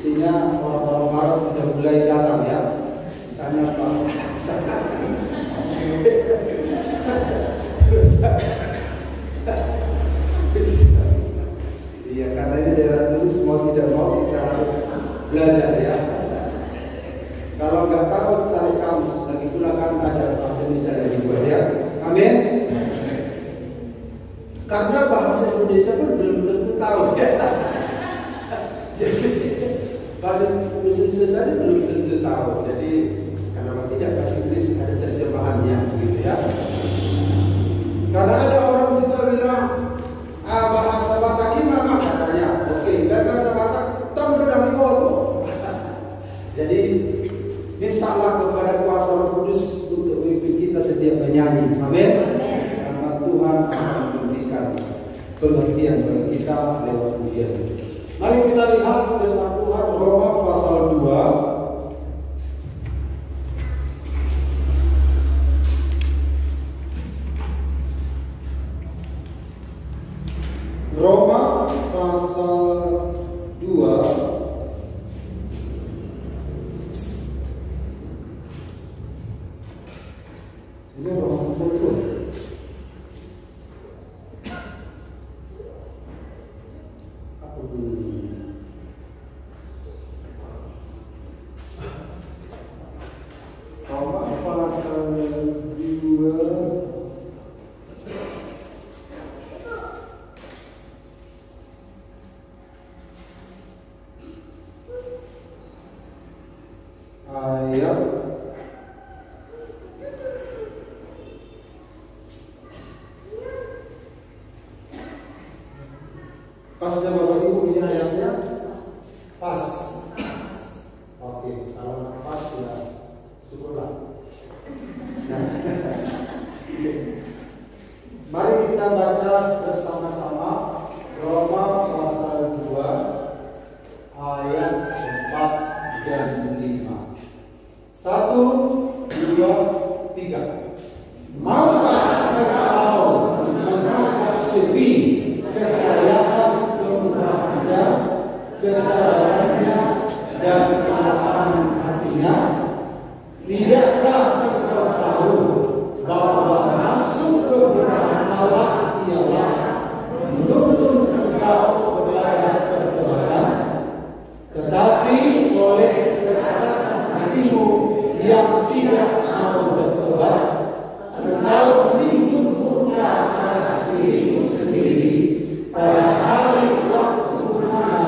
Mestinya orang-orang barat sudah mulai datang ya. Misalnya Pak iya, karena ini daerah tulis mau tidak mau kita harus belajar ya. Kalau nggak tahu cari kamus, lagi pula kan ada bahasa Indonesia yang dibuat ya. Amin. Karena bahasa Indonesia pun belum tentu tahu ya. Jadi bahasa Indonesia saja belum tentu tahu. Jadi kenapa tidak bahasa Inggris ada terjemahannya begitu ya? Karena ada orang juga bilang bahasa Batak gimana katanya. Oke, dan bahasa Batak tahu dalam foto. Jadi mintalah kepada kuasa Roh Kudus untuk memimpin kita setiap menyanyi. Amin. Karena Tuhan akan memberikan pengertian bagi kita lewat pujian. Mari kita lihat firman Tuhan Roma pasal 2. Roma pasal 2 ini Roma pasal 2 apa bunyinya? Roma pasal 2 ayat pas sudah Bapak Ibu ini ayatnya pas. Oke, kalau nggak pas ya syukurlah. Nah, mari kita baca bersama-sama Roma pasal 2 ayat 4 dan 5. 1, 2, 3. Maukah engkau mengasihi kekayaan kemurahannya, kesabarannya, dan kelapangan hatinya? Tidakkah engkau tahu bahwa masuk kebenaran Allah ialah menuntun engkau kepada pertobatan, tetapi oleh kekerasan hatimu yang tidak mau bertobat, engkau menimbun murka atas dirimu sendiri pada hari waktu mana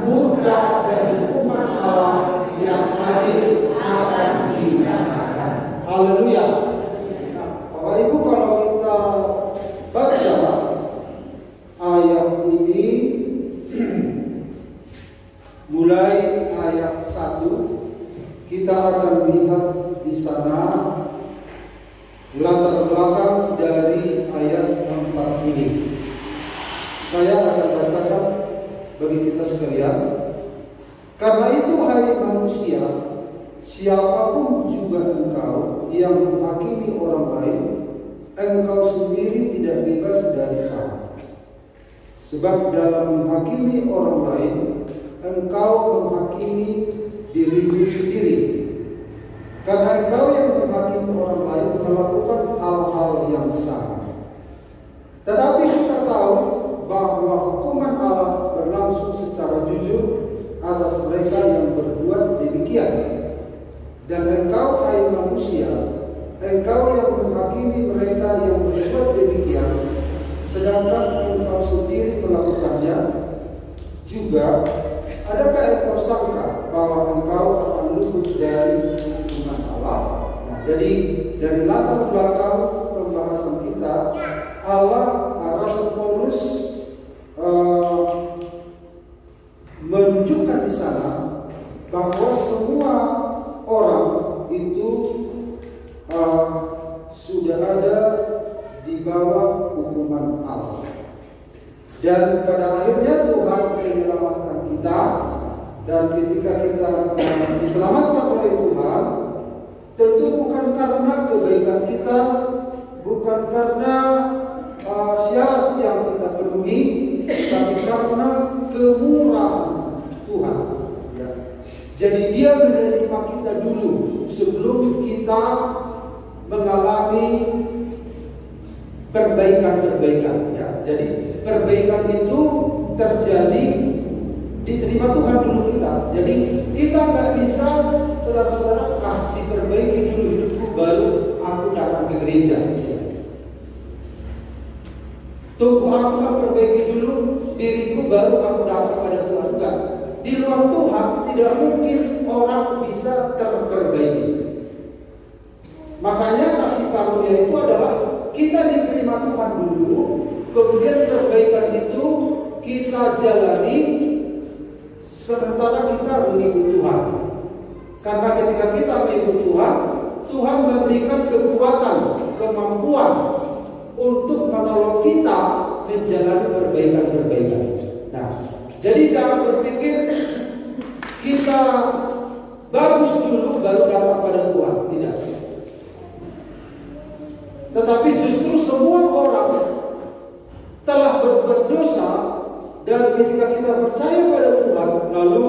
murka dan hukuman Allah yang adil akan dinyatakan. Haleluya. Bapak Ibu, kalau kita baca ayat ini mulai ayat 1, kita akan melihat di sana latar belakang dari ayat 4 ini. Saya akan bacakan bagi kita sekalian. Karena itu hai manusia, siapapun juga engkau yang menghakimi orang lain, engkau sendiri tidak bebas dari salah. Sebab dalam menghakimi orang lain, engkau menghakimi dirimu sendiri. Karena engkau yang menghakimi orang lain melakukan hal-hal yang sama. Tetapi kita tahu bahwa hukuman Allah berlangsung secara jujur atas mereka yang berbuat demikian. Dan engkau hai manusia, engkau yang menghakimi mereka yang berbuat demikian, sedangkan engkau sendiri melakukannya juga. Adakah engkau sangka bahwa engkau akan luput dari hukuman Allah? Nah, jadi dari latar belakang pembahasan kita, Rasul Paulus menunjukkan di sana bahwa semua orang itu sudah ada di bawah hukuman Allah. Dan pada akhirnya Tuhan menyelamatkan kita. Dan ketika kita diselamatkan oleh Tuhan, tentu bukan karena kebaikan kita, bukan karena syarat yang kita penuhi, tapi karena kemurahan Tuhan. Ya. Jadi dia menerima kita dulu sebelum kita mengalami perbaikan-perbaikan. Ya. Jadi perbaikan itu terjadi diterima Tuhan dulu kita. Jadi kita nggak bisa saudara-saudara diperbaiki dulu hidupku baru aku datang ke gereja. Tunggu aku memperbaiki dulu diriku baru aku datang pada Tuhan. Enggak. Di luar Tuhan tidak mungkin orang bisa terperbaiki. Makanya kasih karunia itu adalah kita diterima Tuhan dulu, kemudian perbaikan itu kita jalani sementara kita mengikut Tuhan. Karena ketika kita mengikut Tuhan, Tuhan memberikan kekuatan, kemampuan untuk menolong kita menjalani perbaikan-perbaikan. Nah, jadi jangan berpikir kita bagus dulu baru datang pada Tuhan. Tidak. Tetapi justru semua orang telah berbuat dosa, dan ketika kita percaya pada Tuhan, lalu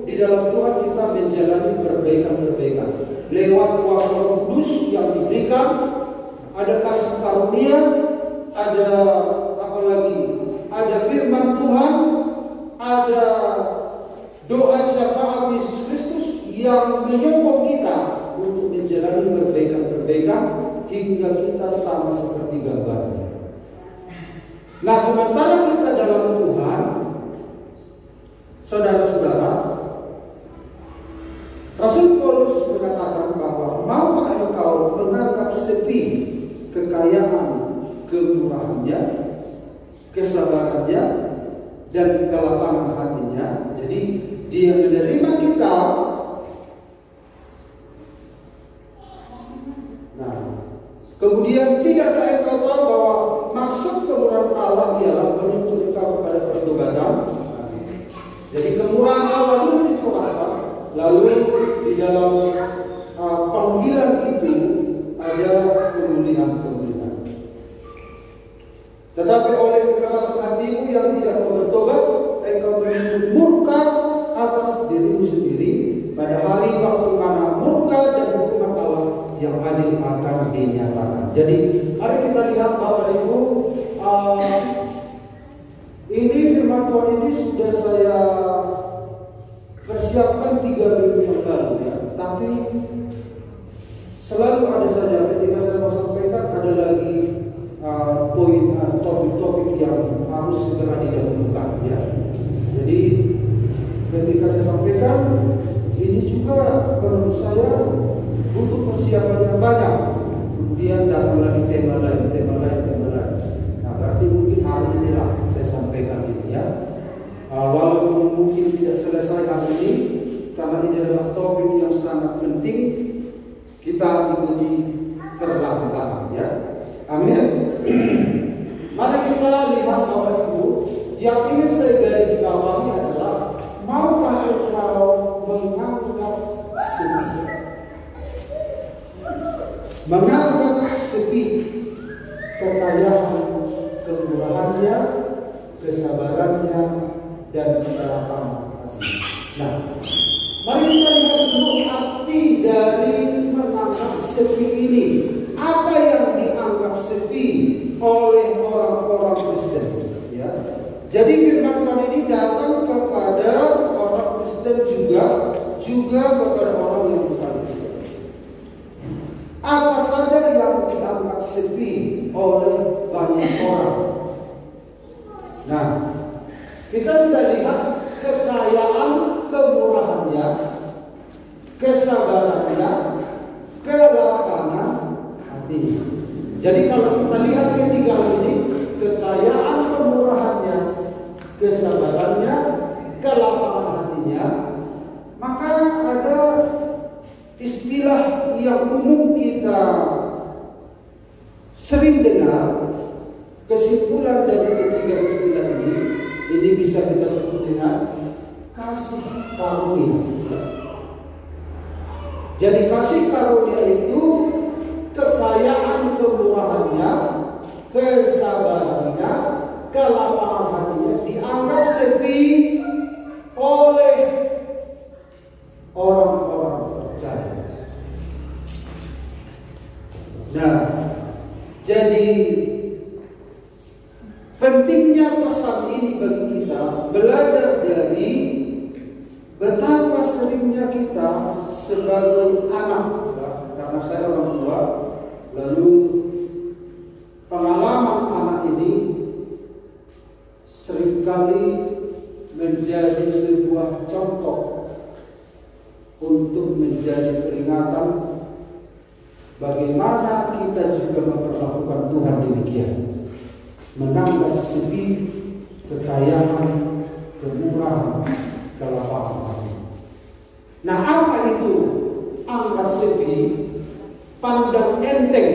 di dalam Tuhan kita menjalani perbaikan-perbaikan lewat kuasa Roh Kudus yang diberikan. Ada kasih karunia, ada apa lagi? Ada firman Tuhan, ada doa syafaat Yesus Kristus yang menyokong kita untuk menjalani perbaikan-perbaikan hingga kita sama seperti gambarnya. Nah, sementara kita dalam Tuhan, saudara-saudara, Rasul Paulus mengatakan bahwa maukah engkau menganggap sepi kekayaan, kemurahannya, kesabarannya, dan kelapangan hatinya. Jadi dia menerima kita. Nah, kemudian tidakkah engkau tahu bahwa maksud kemurahan Allah ialah menuntut engkau kepada pertobatan? Jadi kemurahan Allah dulu dicurahkan, lalu di dalam panggilan itu ada pemulihan-pemulihan. Tetapi oleh kekerasan hatimu yang tidak mau bertobat, engkau menuntut murka atas dirimu sendiri pada hari waktu mana murka dan hukuman Allah yang adil akan dinyatakan. Jadi mari kita lihat Bapak Ibu, ini firman Tuhan ini sudah saya persiapkan 3 minggu yang lalu ya. Tapi selalu ada saja ketika saya mau sampaikan ada lagi poin topik-topik yang harus segera didahulukan ya. Jadi ketika saya sampaikan ini juga menurut saya butuh persiapan yang banyak. Kemudian datang lagi tema lain. Nah, berarti mungkin hari inilah saya sampaikan ini ya. Walaupun mungkin tidak selesai hari ini, karena ini adalah topik yang sangat penting, kita ikuti perlahan-lahan ya. Amin. Mari kita lihat Bapak Ibu, yang ingin saya garis bawahi adalah maukah engkau menganggap sepi kekayaan, kemurahannya, kesabarannya, dan kelapangan hati. Nah, mari kita lihat dulu arti dari menganggap sepi ini. Apa yang dianggap sepi oleh orang-orang Kristen? Ya. Jadi firman Tuhan ini datang kepada orang Kristen juga kepada orang yang bukan Kristen. Apa saja yang dianggap sepi oleh banyak orang? Nah, kita sudah lihat kekayaan, kemurahannya, kesabarannya, kelapangan hati. Jadi kalau kita lihat ketiga ini, kekayaan, kemurahannya, kesabarannya, kelapangan hatinya, maka ada istilah yang umum kita sering dengar. Kesimpulan dari ketiga istilah ini bisa kita sebut dengan kasih karunia. Jadi kasih karunia itu kekayaan, kemurahannya, kesabarannya, kelapangan hatinya dianggap sepi oleh Nah, jadi pentingnya pesan ini bagi kita belajar dari betapa seringnya kita sebagai anak, karena saya orang tua, lalu pengalaman anak ini seringkali menjadi sebuah contoh untuk menjadi peringatan bagaimana kita juga memperlakukan Tuhan demikian, menganggap sepi kekayaan, kemurahan, kelapangan hati. Nah, apa itu anggap sepi? Pandang enteng.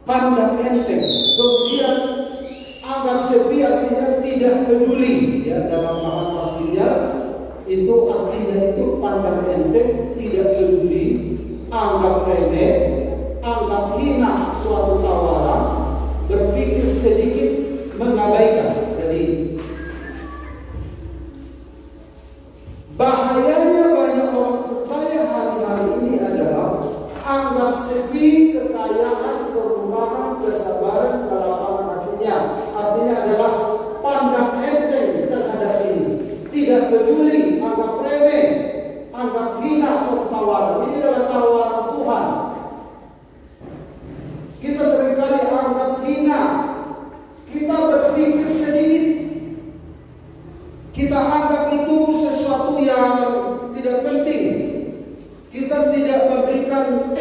Pandang enteng. Kemudian anggap sepi artinya tidak peduli, ya, dalam bahasa aslinya itu artinya itu pandang enteng, tidak peduli, anggap remeh, anggap hina suatu tawaran, berpikir sedikit, mengabaikan. Jadi bahayanya banyak orang percaya hari-hari ini adalah anggap sepi kekayaan, kemurahan, kesabaran, kelapangan hatinya. Artinya adalah pandang enteng terhadap ini, tidak peduli, anggap remeh, anggap hina suatu tawaran. Ini adalah tawaran Tuhan. Kita seringkali anggap hina, kita berpikir sedikit, kita anggap itu sesuatu yang tidak penting. Kita tidak memberikan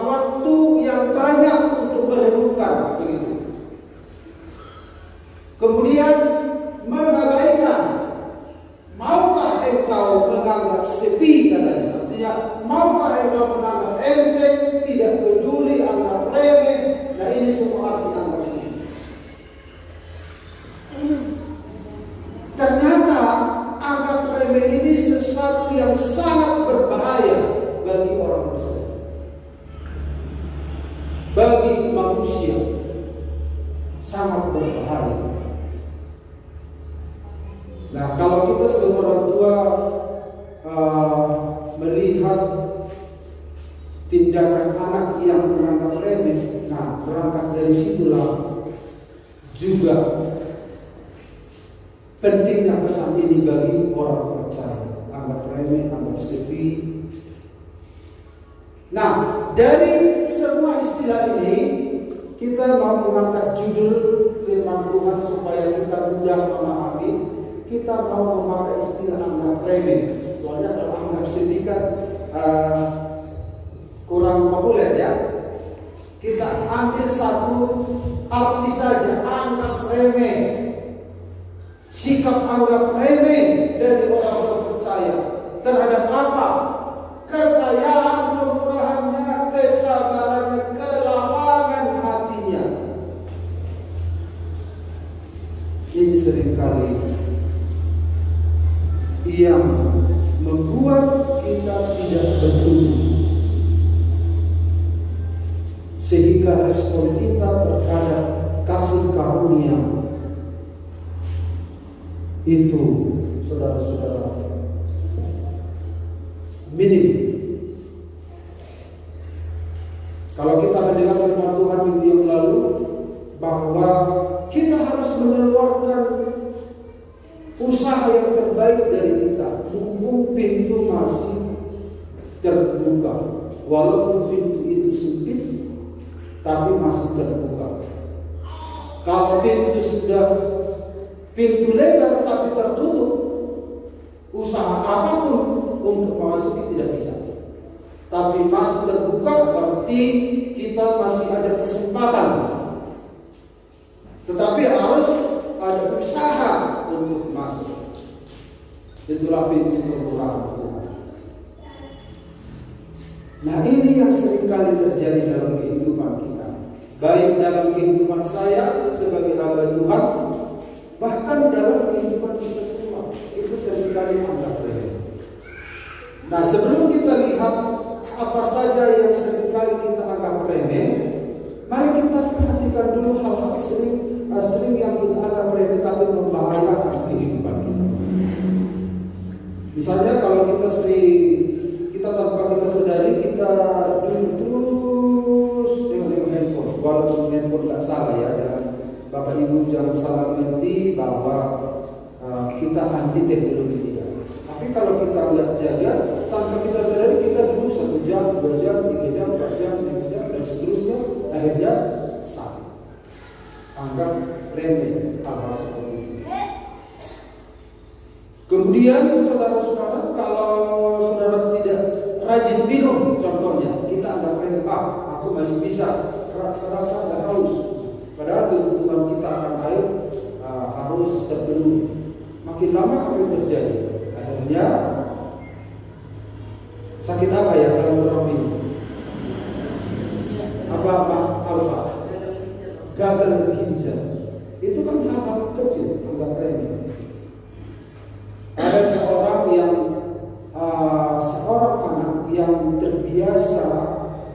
waktu yang banyak untuk merenungkan, begitu. Kemudian mengabaikan. Maukah engkau menganggap sepi, katanya? Artinya, maukah engkau menganggap enteng, tidak peduli, anggap remeh? Nah, ini semua arti anggap sepi. Ternyata anggap remeh ini sesuatu yang sangat berbahaya bagi orang Kristen, bagi manusia, sangat berbahaya. Nah, kalau kita sebagai orang tua melihat tindakan anak yang menganggap remeh, nah, berangkat dari situlah juga pentingnya pesan ini bagi orang percaya. Anggap remeh, anggap sepi. Nah, dari semua istilah ini kita mau mengangkat judul firman Tuhan supaya kita mudah memahami. Kita mau memakai istilah anggap remeh. Soalnya kalau anggap sepi kan kurang populer, ya. Kita ambil satu arti saja, anggap remeh. Sikap anggap remeh dari orang-orang percaya terhadap apa? Kekayaan, kemurahannya, kesabarannya, kelapangan hatinya. Ini seringkali yang membuat kita tidak bertumbuh, sehingga respon kita terhadap kasih karunia itu, saudara-saudara, minim. Kalau kita mendengar firman Tuhan minggu yang lalu bahwa kita harus mengeluarkan usaha yang terbaik dari kita, mumpung pintu masih terbuka, walaupun pintu itu sempit, tapi masih terbuka. Kalau pintu lebar tapi tertutup, usaha apapun untuk memasuki tidak bisa. Tapi masih terbuka berarti kita masih ada kesempatan. Tetapi harus ada usaha untuk masuk. Itulah pintu kemurahan Tuhan. Nah, ini yang seringkali terjadi dalam kehidupan kita, baik dalam kehidupan saya sebagai hamba Tuhan, bahkan dalam kehidupan kita semua. Itu seringkali anggap remeh. Nah, sebelum kita lihat apa saja yang seringkali kita anggap remeh, mari kita perhatikan dulu hal-hal sering yang kita anggap remeh tapi membahayakan kehidupan kita. Misalnya kalau kita jangan salah mengerti bahwa kita anti teknologi, tidak. Tapi kalau kita nggak jaga, tanpa kita sadari kita dulu 1 jam, 2 jam, 3 jam, 4 jam, 5 jam dan seterusnya, akhirnya sakit. Anggap remeh hal-hal seperti itu. Kemudian saudara-saudara, kalau saudara tidak rajin minum, contohnya kita anggap remeh, aku masih bisa, serasa nggak haus. Padahal kebutuhan kita akan air harus terpenuhi. Makin lama apa yang terjadi? Akhirnya sakit apa ya kalau orang minum? Apa Alfa? Gagal ginjal. Itu kan hal-hal kecil, anggap remeh. Ada seorang anak yang terbiasa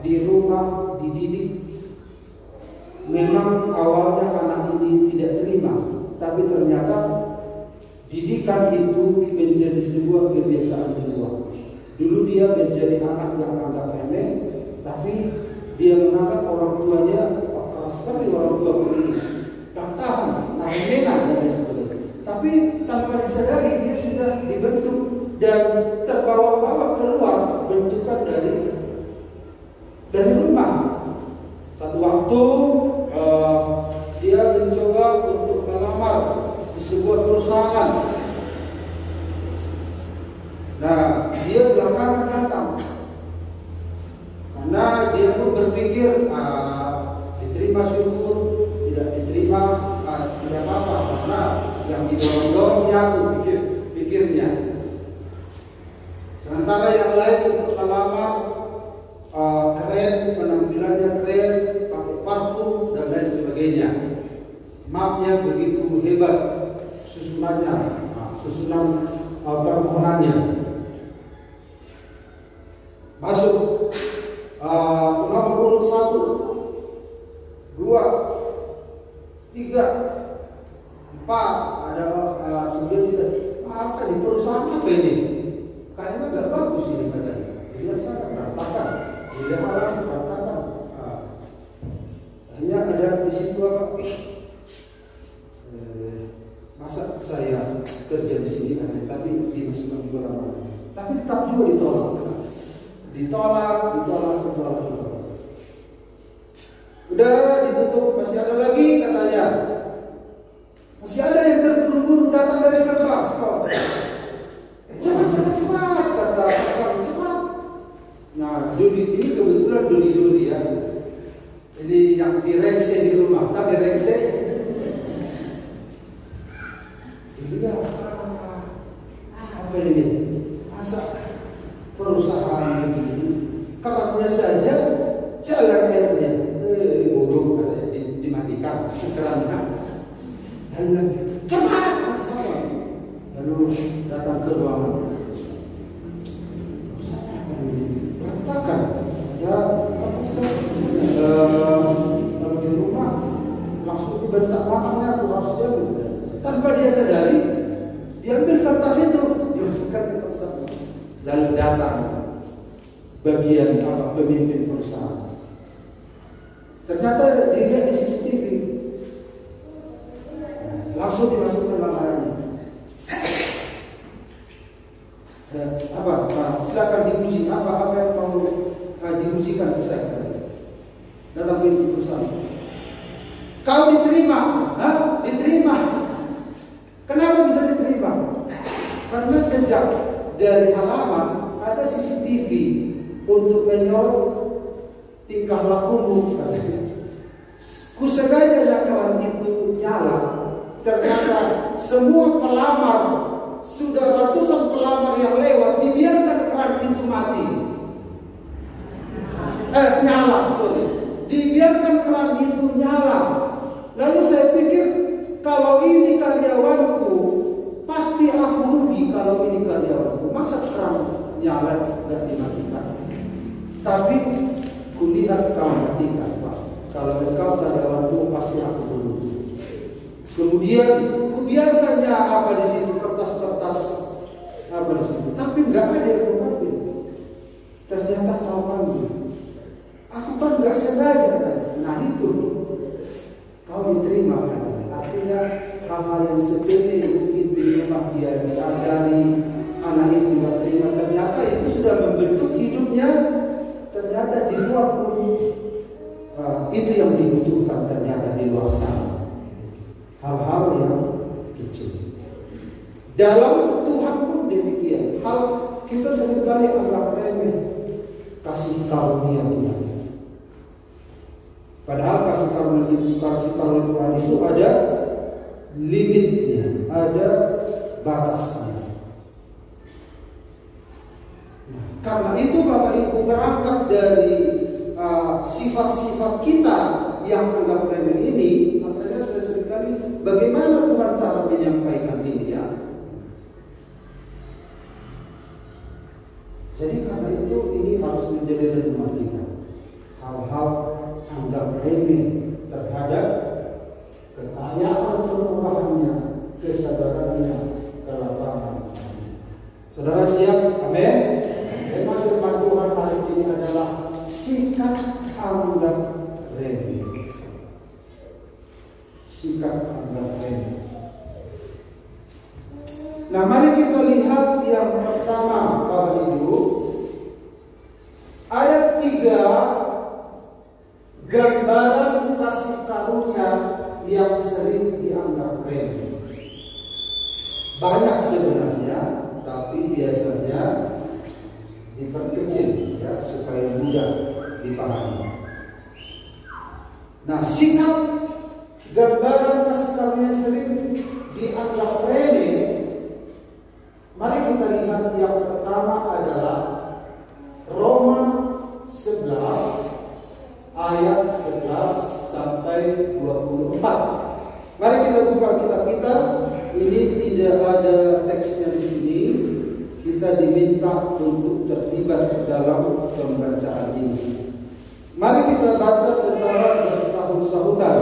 di rumah dididik. Memang awalnya anak ini tidak terima, tapi ternyata didikan itu menjadi sebuah kebiasaan di luar. Dulu dia menjadi anak yang anggap remeh, tapi dia menganggap orang tuanya keras sekali, orang tua ini tak tahan, remehan dan sebagainya. Tapi tanpa disadari dia sudah dibentuk dan terbawa-bawa keluar bentukan dari rumah. Satu waktu dia mencoba untuk melamar di sebuah perusahaan. Nah, dia belakangan datang karena dia pun berpikir diterima syukur, tidak diterima tidak apa-apa, karena yang didorong-dorongnya aku pikirnya. Sementara yang lain untuk melamar keren, penampilannya keren, pakai parfum dan lain sebagainya. Mapnya begitu hebat, susunan permohonannya. Masuk nomor urut 1, 2, 3, 4. Ada kemudian apa di perusahaan apa ini? Kayaknya nggak bagus ini katanya. Dia sangat berantakan. Dia malah berantakan. Hanya ada di situ apa? Masa saya kerja di sini tapi dimasukkan ke orang, tapi tetap juga ditolak. Udah ditutup, masih ada lagi katanya. Masih ada yang terburu-buru datang dari kantor. Cepat kata orang, cepat. Nah, ini kebetulan duri ya. Ini yang direngse di rumah, tak direngse. Dia apa ini? Masa perusahaan begini, kerannya saja jalan airnya. Bodoh katanya, dimatikan kerannya. Dan cepat saya. Lalu datang ke ruangan. Berantakan. Ya, kertas-kertas di sana. Kalau di rumah langsung dibentak mamanya, aku harus jalan. Tanpa dia sadari, dia ambil kertas itu, dimasukkan ke kertas. Lalu datang bagian pemimpin perusahaan. Ternyata dilihat di CCTV. Langsung dimasukkan lamarannya. Silakan diuji apa yang mau diujikan ke saya. Datang pemimpin perusahaan. Kau diterima, diterima. Kenapa bisa diterima? Karena sejak dari halaman ada CCTV untuk menyorot tingkah lakumu. Kusengaja keran itu nyala. Ternyata semua pelamar, sudah ratusan pelamar yang lewat, dibiarkan keran itu mati. Nyala, dibiarkan keran itu nyala. Lalu saya pikir, kalau ini karyawanku, pasti aku rugi kalau ini karyawanku. Masa keran nyala tidak dimatikan? Tapi kulihat kau matikan, Pak. Kalau engkau karyawanku, pasti aku rugi. Kemudian kubiarkannya apa di situ, kertas-kertas apa di situ. Tapi nggak ada yang mengambil. Ternyata kau ambil. Aku kan nggak sengaja kan. Nah itu kau diterima kan. Artinya hal-hal yang sepele mungkin di rumah dia diajari, anak itu tidak terima, ternyata itu sudah membentuk hidupnya. Ternyata di luar pun itu yang dibutuhkan ternyata di luar sana. Hal-hal yang kecil. Dalam Tuhan pun demikian. Hal kita seringkali anggap remeh kasih karunia Tuhan. Padahal kasih karunia Tuhan itu ada limitnya, ada batasnya. Nah, karena itu Bapak Ibu berangkat dari sifat-sifat kita yang anggap remeh ini, makanya saya seringkali bagaimana Tuhan cara menyampaikan ini ya. Jadi karena itu ini harus menjadi renungan kita. Hal-hal anggap remeh terhadap kekayaan kemurahannya, kesabarannya, kelapangan. Saudara siap? Amin. Tema firman Tuhan hari ini adalah sikap anggap remeh. Sikap anggap remeh. Nah, mari kita lihat yang pertama, Bapak Ibu. Ada 3 gambaran kasih karunia yang sering dianggap remeh. Banyak sebenarnya, tapi biasanya diperkecil ya supaya mudah dipahami. Nah, sikap gambaran kasih karunia yang sering dianggap remeh, mari kita lihat yang pertama adalah Roma 11 ayat 11 sampai 24. Mari kita buka kitab kita. Ini tidak ada teksnya di sini. Kita diminta untuk terlibat dalam pembacaan ini. Mari kita baca secara bersahut-sahutan.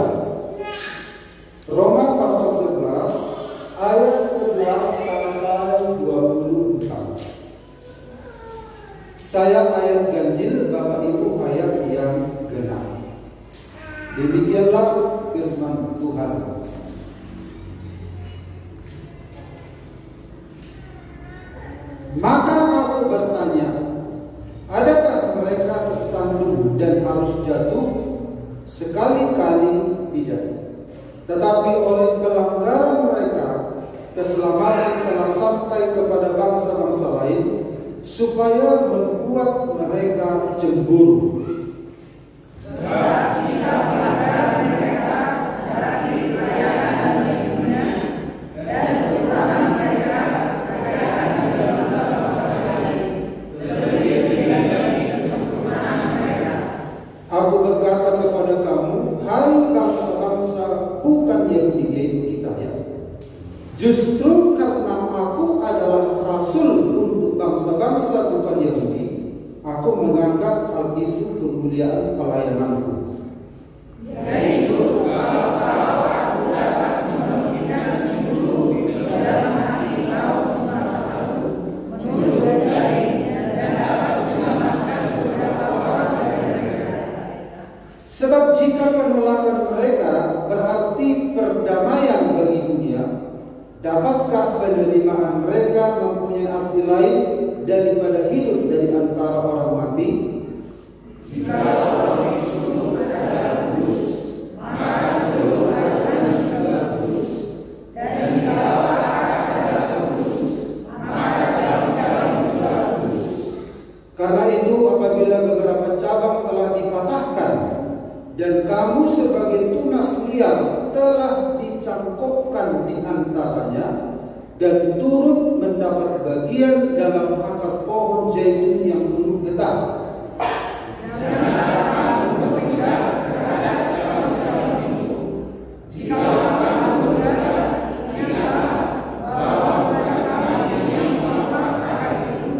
Roma pasal 11 ayat 11 sampai 24. Saya ayat ganjil, Bapak Ibu ayat yang genap. Demikianlah firman Tuhan. Maka aku bertanya, adakah mereka tersandung dan harus jatuh? Sekali-kali tidak. Tetapi oleh pelanggaran mereka, keselamatan telah sampai kepada bangsa-bangsa lain, supaya membuat mereka cemburu. Jika pelanggaran mereka berarti kekayaan di dunia, dan kekurangan mereka kekayaan di bangsa-bangsa lain, lebih dari kesempurnaan mereka. Aku berkata kepada kamu, hai bangsa-bangsa bukan Yahudi, yaitu kita ya. Justru karena aku adalah rasul untuk bangsa-bangsa bukan Yahudi, aku menganggap hal itu kemuliaan pelayananku. Yaitu kalau aku dapat memberikan cemburu dalam hati kau semasa lalu, menurut dari dan dapat menyelamatkan beberapa orang dari mereka. Sebab jika penolakan mereka berarti perdamaian bagi dunia, dapatkah penerimaan mereka mempunyai arti lain daripada hidup dari antara orang mati? Jika orang itu adalah kudus, maka seluruh harian juga kudus. Dan jika orang adalah kudus, maka cabang-cabang juga kudus. Karena itu apabila beberapa cabang telah dipatahkan, dan kamu sebagai tunas liar telah dicangkokkan di antaranya, dan turut mendapat bagian dalam akar pohon zaitun yang penuh getah. Janganlah kamu berpindah terhadap cabang-cabang itu. Jika kamu berpindah, ingatlah bahwa bukan kamu yang menopang akar itu,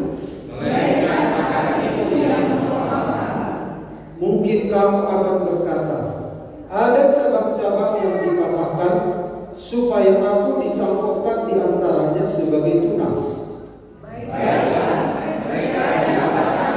melainkan akar itu yang menopang kamu. Mungkin kamu akan berkata, ada cabang-cabang yang dipatahkan supaya aku dicangkokkan di antaranya sebagai tunas. Baiklah, mereka yang dapatkan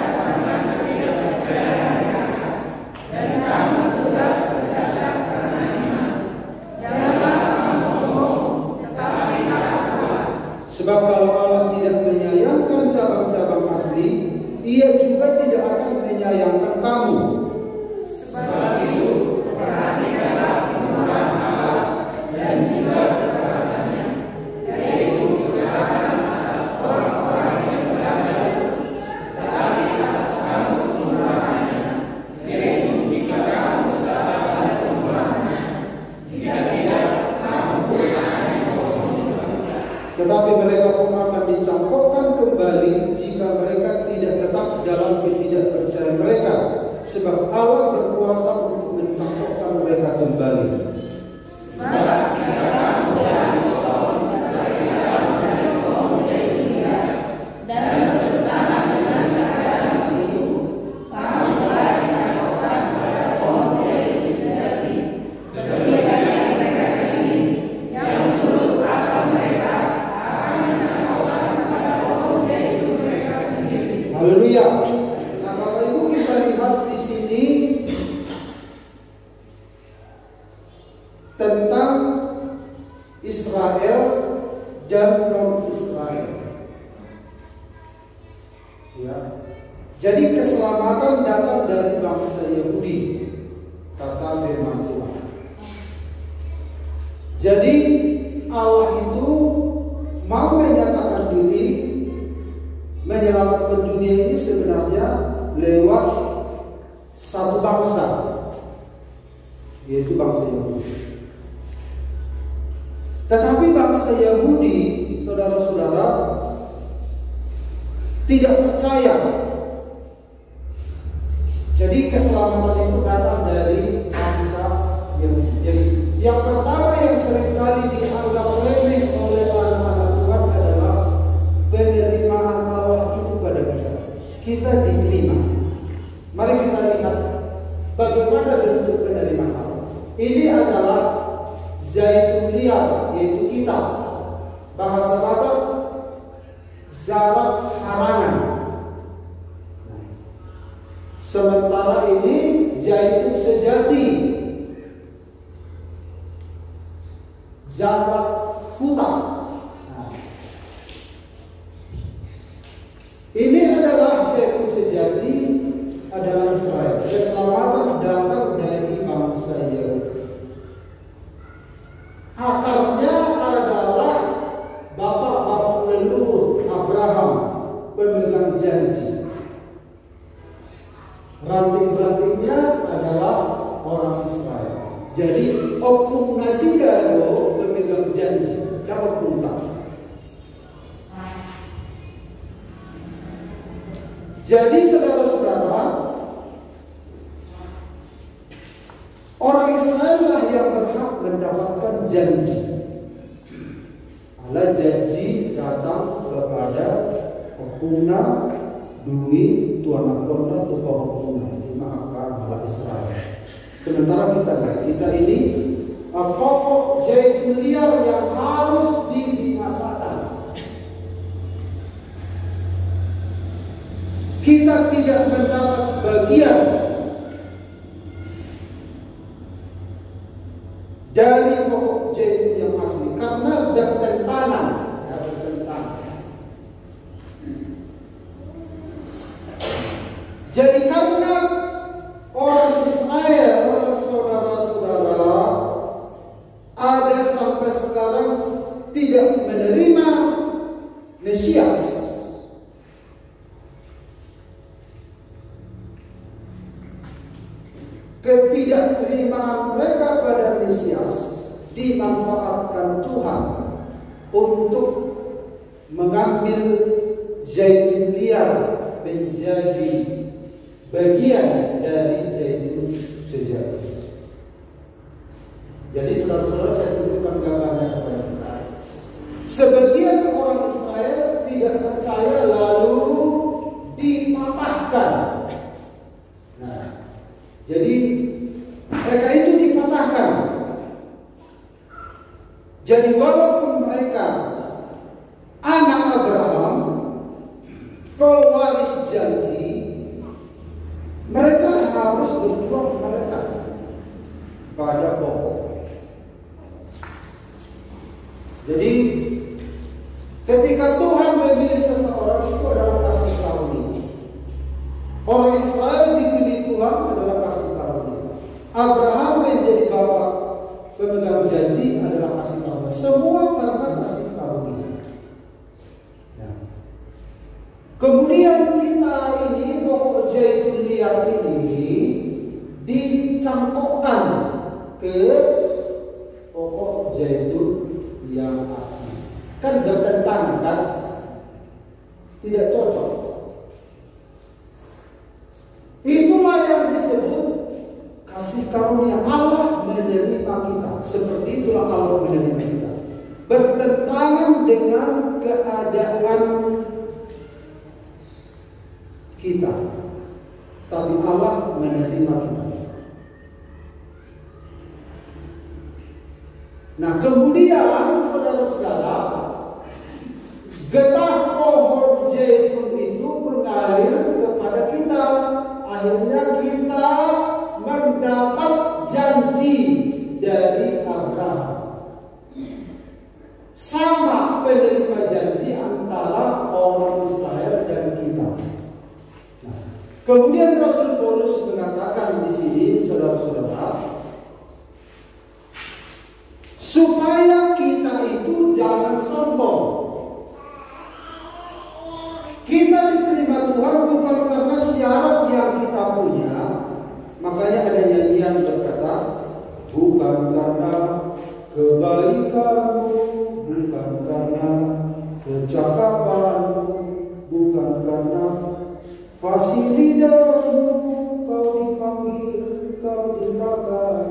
Sebab kalau Allah tidak menyayangkan cabang-cabang asli, Ia juga tidak akan menyayangkan kamu. Sebab itu, perhatikanlah kemurahan Allah dan juga kekerasannya, yaitu kekerasan atas orang-orang yang berada, tetapi atas kamu kemurahannya, yaitu jika kamu tak ada kemurahannya, jika tidak kamu akan tetapi mereka pun akan dicangkokkan kembali jika mereka tidak tetap dalam ketidakpercayaan mereka, sebab Allah berkuasa untuk mencangkokkan mereka kembali. Haleluya. Nah, Bapak Ibu, kita lihat di sini tentang Israel dan non-Israel. Ya. Jadi keselamatan datang dari bangsa Yahudi, kata firman Tuhan. Jadi Allah itu mau menyatakan diri menyelamatkan dunia ini sebenarnya lewat satu bangsa, yaitu bangsa Yahudi. Tetapi bangsa Yahudi, saudara-saudara, tidak percaya. Jadi keselamatan itu datang dari bangsa Yahudi. Jadi yang pertama yang seringkali dianggap remeh oleh anak-anak Tuhan adalah penerimaan Allah itu pada kita. Kita diterima. Mari kita lihat bagaimana bentuk penerimaan Allah. Ini adalah zaitun liar, yaitu kita. Bahasa Batak jarak harangan. Sementara ini zaitun sejati, jarak hutan. Ini adalah zaitun sejati, adalah Israel. Keselamatan datang dari bangsa Yahudi. Akarnya adalah bapak-bapak leluhur Abraham, pemegang janji. Ranting-rantingnya adalah orang Israel. Jadi opung Nasidado pemegang janji dapat puntang. Jadi saudara-saudara, orang Israel lah yang berhak mendapatkan janji. Allah janji datang kepada opungna dungi tuan akonda tupa opungna dimaafkan Allah Israel. Sementara kita ini pokok zaitun liar yang harus dibinasakan. Kita tidak mendapat bagian dari pokok zaitun yang asli karena bertentangan. Jadi karena orang Israel, saudara-saudara, ada sampai sekarang tidak menerima Mesias. Ketidakterimaan mereka pada Mesias dimanfaatkan Tuhan untuk mengambil zaitun liar menjadi bagian dari zaitun sejati. Jadi saudara-saudara, saya tunjukkan gambarnya kepada kita. Sebagian orang Israel tidak percaya lalu dipatahkan. Nah, jadi mereka itu dipatahkan. Jadi walaupun mereka anak Abraham, pewaris janji, mereka harus berjuang melekat pada pokok. Jadi Ketika Tuhan memilih seseorang, itu adalah kasih karunia. Orang Israel dipilih Tuhan adalah kasih karunia. Abraham menjadi bapak pemegang janji adalah kasih karunia. Semua karena kasih karunia. Ya. Kemudian kita ini pokok zaitun liar ini dicangkokkan ke pokok zaitun yang asli. Kan bertentangan kan? Tidak cocok. Itulah yang disebut kasih karunia. Allah menerima kita. Seperti itulah Allah menerima kita. Bertentangan dengan keadaan kita, tapi Allah menerima kita. Nah, kemudian saudara-saudara, getah pohon zaitun itu mengalir kepada kita. Akhirnya kita mendapat janji dari Abraham. Sama penerima janji antara orang Israel dan kita. Nah, kemudian Rasul Paulus mengatakan di sini, saudara-saudara, supaya kita itu jangan sombong. Kita diterima Tuhan bukan karena syarat yang kita punya. Makanya ada nyanyian berkata, bukan karena kebaikanmu, bukan karena kecakapanmu, bukan karena fasilitasmu, kau dipanggil, kau dipakai.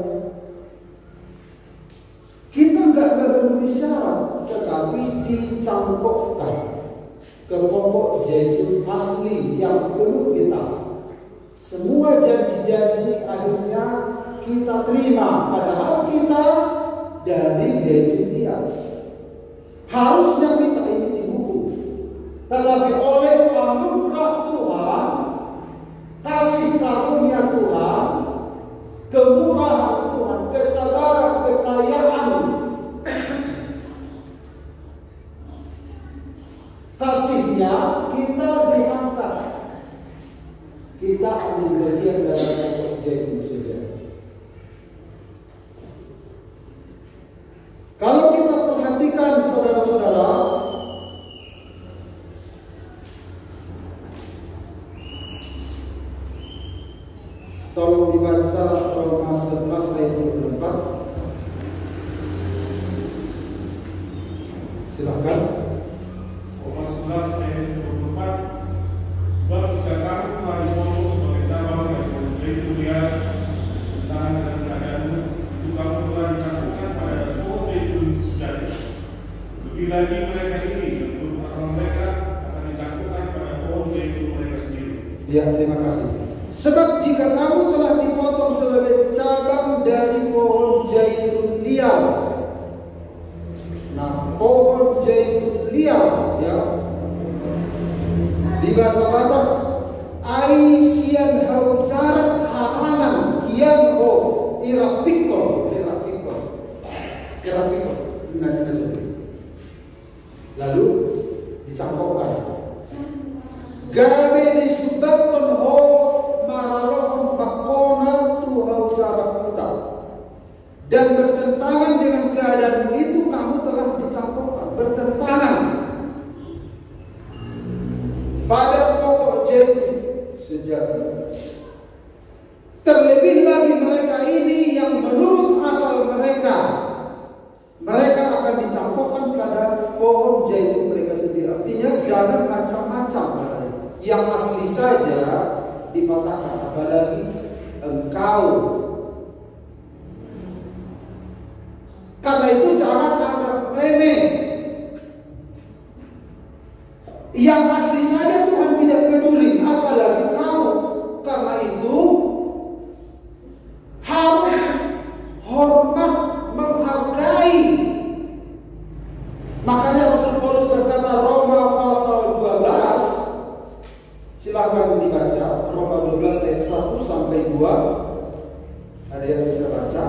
Kita nggak memenuhi syarat, tetapi dicangkokkan ke pokok zaitun asli yang belum kita. Semua janji-janji akhirnya kita terima, padahal kita dari zaitun dia. Harusnya kita ini dihukum, tetapi oleh anugerah Tuhan, kasih karunia Tuhan, kemurahan Tuhan, kesabaran, kekayaan, kasihnya, kita diangkat. Kita ambil bagian dalam pokok zaitun saja. Kalau kita perhatikan saudara-saudara, tolong dibaca Roma 11 ayat 24. Silakan. Roma 11 ayat 24. Sebab jika kamu telah dipotong sebagai cabang dari pohon zaitun liar, tangan dan keadaanmu, itu kamu telah dicampurkan pada pohon zaitun sejati. Lebih lagi mereka ini, menurut asal mereka, akan dicampurkan pada pohon zaitun mereka sendiri. Ya, terima kasih. Sebab jika kamu telah dipotong sebagai cabang dari pohon zaitun liar. Nah, pohon zaitun liar, ya, di bahasa Batak, Aisian haujarat harangan kian ho irapikol. Lalu dicangkokkan. Gabe disebabkan ho maralon bakona tu haujarat kita. Dan bertentangan dengan keadaanmu itu, kamu telah dicangkokkan. Bertentangan pada pokok zaitun sejati. Terlebih lagi mereka ini yang menurut asal mereka akan dicangkokkan pada pohon zaitun mereka sendiri. Artinya jangan macam-macam. Yang asli saja dipatahkan, apalagi engkau. Karena itu jangan anggap remeh. Yang asli saja Tuhan tidak peduli, apalagi kau. Karena itu harus hormat, menghargai. Makanya Rasul Paulus berkata, Roma pasal 12, silakan dibaca, Roma 12 ayat 1 sampai 2. Ada yang bisa baca?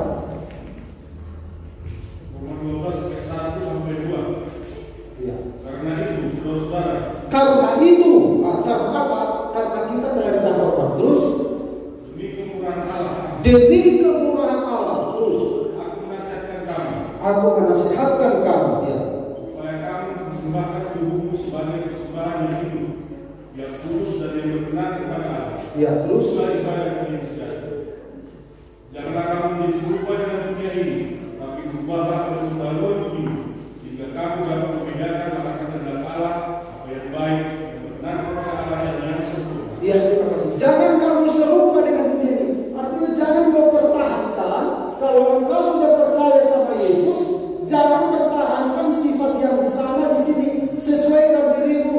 Roma 12 ayat 1 sampai 2. Ya. Karena itu. Karena apa? Karena kita telah dicampurkan. Terus demi kemurahan Allah. Terus aku menasihatkan kamu, ya, supaya kamu mempersembahkan tubuhmu sebagai persembahan yang hidup, yang kudus dan yang berkenan kepada Allah. Ya, terus ibadah yang sejati. Janganlah kamu menjadi serupa dengan dunia ini, tapi berubahlah oleh pembaruan diri, sehingga kamu dapat membedakan antara kehendak Allah, apa yang baik, yang berkenan kepada Allah dan yang sempurna. ya, terima kasih. Jangan kamu serupa dengan dunia ini. Artinya jangan kau pertahankan. Kalau engkau sudah percaya sama Yesus, jangan pertahankan sifat yang di sana di sini. Sesuaikan dirimu.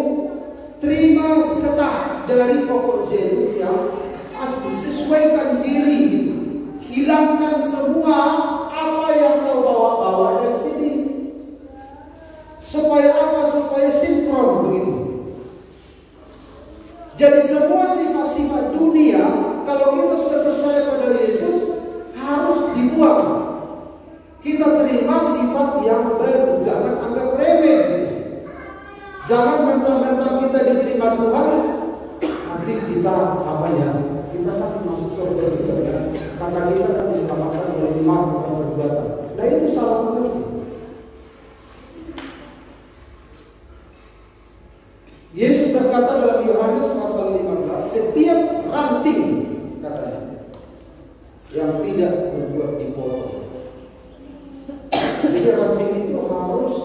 Terima ketah dari pokok jeruk yang asli. Sesuaikan diri gitu. Hilangkan semua apa yang kau bawa-bawa dari sini. Supaya apa? Supaya sinkron begitu. Jadi semua sifat-sifat dunia, kalau kita sudah percaya pada Yesus, harus dibuang. Kita terima sifat yang baru. Jangan anggap remeh. Jangan mentang-mentang kita diterima Tuhan, nanti kita kita kan masuk surga juga ya. Karena kita kan diselamatkan dari iman bukan perbuatan. Nah itu salah mengerti. Yesus berkata dalam Yohanes pasal 15, setiap ranting, katanya, yang tidak berbuah dipotong. Jadi ranting itu harus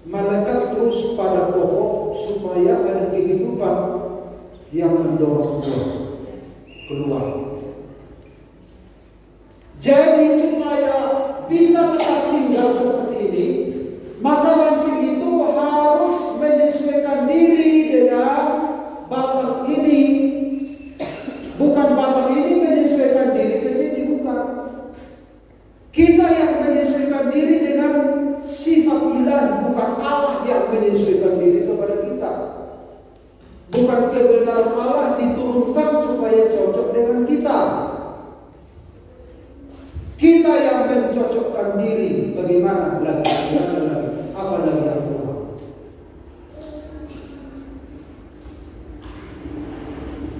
melekat terus pada pokok supaya ada kehidupan yang mendorong buah keluar. Jadi supaya bisa tetap tinggal seperti ini, maka ranting itu harus menyesuaikan diri dengan batang ini. Bukan batang ini menyesuaikan diri ke sini, bukan. Kita yang menyesuaikan diri dengan sifat ilahi, bukan Allah yang menyesuaikan diri kepada kita. Bukan kebenaran Allah diturunkan supaya cocok dengan kita. Kita yang mencocokkan diri. Bagaimana lagi? Apa lagi yang kurang?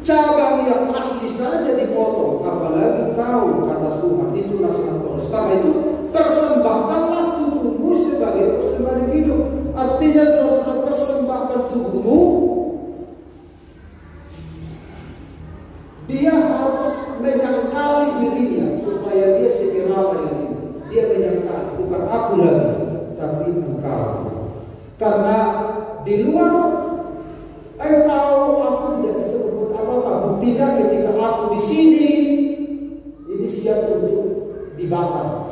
Cabang yang asli saja dipotong, apalagi kau, kata Tuhan. Itu nasihat Paulus. Karena itu persembahkanlah tubuhmu sebagai persembahan hidup. Artinya saudara persembahkan tubuhmu, dia harus menyangkali dirinya supaya dia seirama dengan ini. Dia menyangkali, bukan aku lagi, tapi engkau. Karena di luar engkau, aku tidak bisa berbuat apa-apa. Buktinya ketika aku di sini, ini siap untuk dibakar.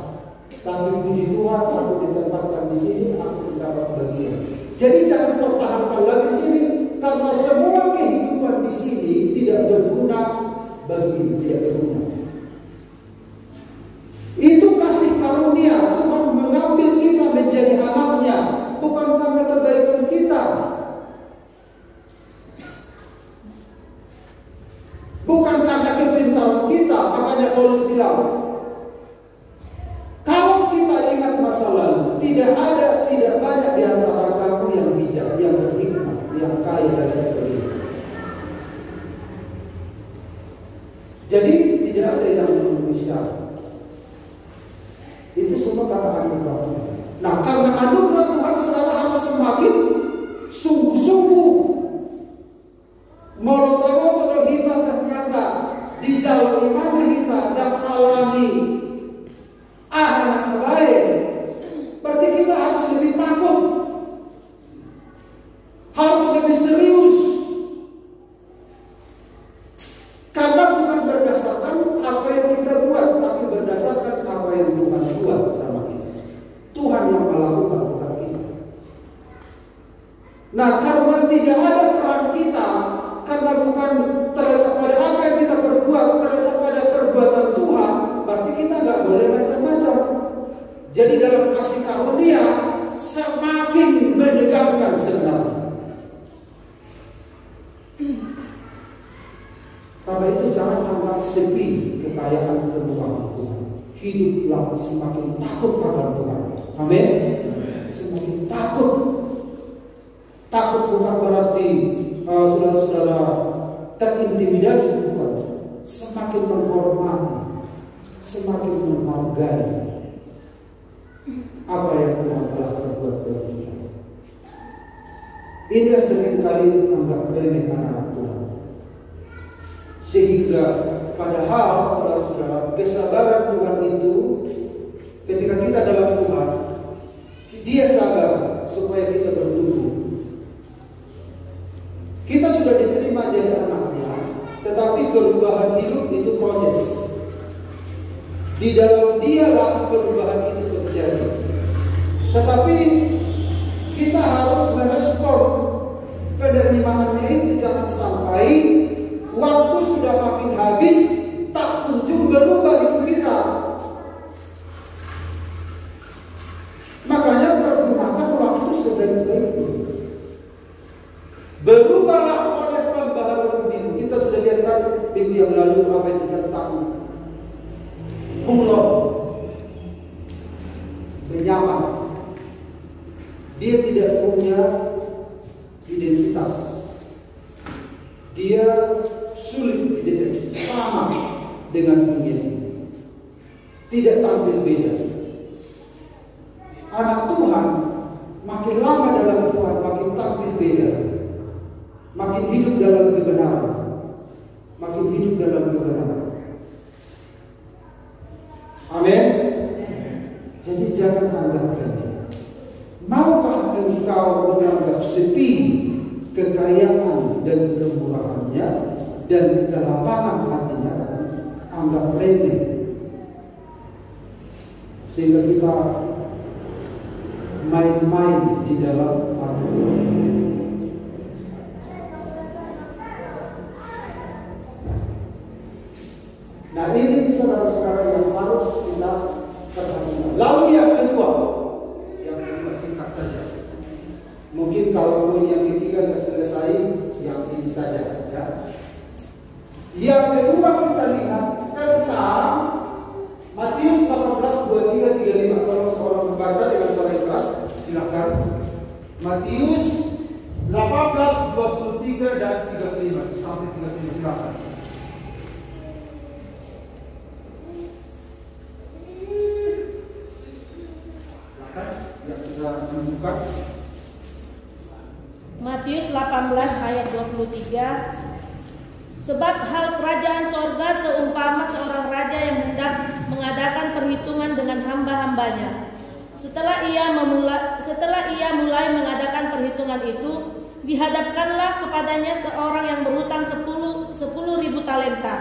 Tapi puji Tuhan, aku ditempatkan di sini, aku mendapat bagian. Jadi jangan pertahankan lagi di sini, karena semua kehidupan di sini tidak berguna bagi, tidak berguna. Itu kasih karunia. Tuhan mengambil kita menjadi anaknya, bukan karena kebaikan kita, bukan karena kepintaran kita. Makanya Paulus bilang, kalau kita ingat masa lalu, tidak banyak di antara kamu yang bijak, yang berhikmat, yang kaya dan sebagainya. Jadi tidak ada yang manusia. Itu semua karena anugerah Tuhan. Nah, karena anugerah Tuhan sekarang harus semakin sungguh-sungguh. Monotono kita ternyata dijauhi mana kita dan alami anak baik. Berarti kita harus lebih takut, harus lebih serius. Karena bukan berdasarkan apa yang kita buat, tapi berdasarkan apa yang Tuhan buat sama kita. Tuhan yang melakukan, bukan kita. Nah, karena tidak ada peran kita, karena bukan terletak pada apa yang kita perbuat, terletak pada perbuatan Tuhan, berarti kita nggak boleh macam-macam. Jadi dalam kasih karunia semakin menegangkan sebenarnya. Karena itu jangan anggap sepi kekayaan keuangan Tuhan. Hiduplah semakin takut akan Tuhan. Amin. Semakin takut. Takut bukan berarti terintimidasi, bukan, semakin menghormati, semakin menghargai apa yang Tuhan telah perbuat buat kita. Ini seringkali anggap remeh anak-anak Tuhan, sehingga padahal saudara-saudara, kesabaran Tuhan itu ketika kita dalam Tuhan, Dia sabar supaya kita bertumbuh. Kita sudah diterima jadi anaknya, tetapi perubahan hidup itu proses. Di dalam Dialah perubahan itu terjadi. Tetapi kita harus merespon penerimaannya itu. Jangan sampai waktu sudah makin habis, tak kunjung berubah hidup kita. Makanya pergunakan waktu sebaik-baiknya. Berubahlah oleh pembaharuan hidup. Kita sudah lihat kan minggu yang lalu apa itu tentang Bunglon, penyaman. Dia tidak punya identitas. Dia sulit dideteksi, sama dengan dunia. Tidak tampil beda. Anak Tuhan makin lama dalam Tuhan makin tampil beda. Makin hidup dalam kebenaran. Makin hidup dalam kebenaran. Amin. Jadi jangan anggap remeh. Maukah engkau menganggap sepi kekayaan dan kemurahannya dan kelapangan hatinya? Anggap remeh, sehingga kita main-main di dalam Al-Quran. Nah, ini saudara-saudara yang harus kita perhatikan. Lalu yang kedua singkat saja. Mungkin kalau poin yang ketiga tidak selesai, yang ini saja, ya. Yang kedua kita lihat tentang Matius 18:23-35. Kalau seorang membaca dengan suara ikhlas, silakan. Matius 18:23 dan 35 sampai 35, silakan. Matius 18 ayat 23. Sebab hal kerajaan sorga seumpama seorang raja yang hendak mengadakan perhitungan dengan hamba-hambanya. Setelah ia mulai mengadakan perhitungan itu, dihadapkanlah kepadanya seorang yang berhutang 10.000 talenta.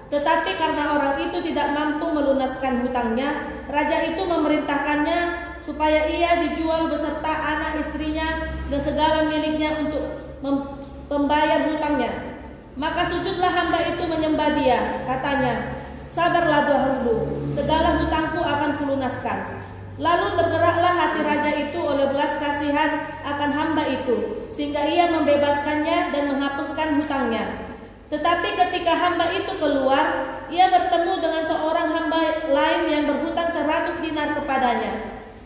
Tetapi karena orang itu tidak mampu melunaskan hutangnya, raja itu memerintahkannya supaya ia dijual beserta anak istrinya dan segala miliknya untuk membayar hutangnya. Maka sujudlah hamba itu menyembah dia, katanya, sabarlah dahulu, segala hutangku akan kulunaskan. Lalu tergeraklah hati raja itu oleh belas kasihan akan hamba itu, sehingga ia membebaskannya dan menghapuskan hutangnya. Tetapi ketika hamba itu keluar, ia bertemu dengan seorang hamba lain yang berhutang 100 dinar kepadanya.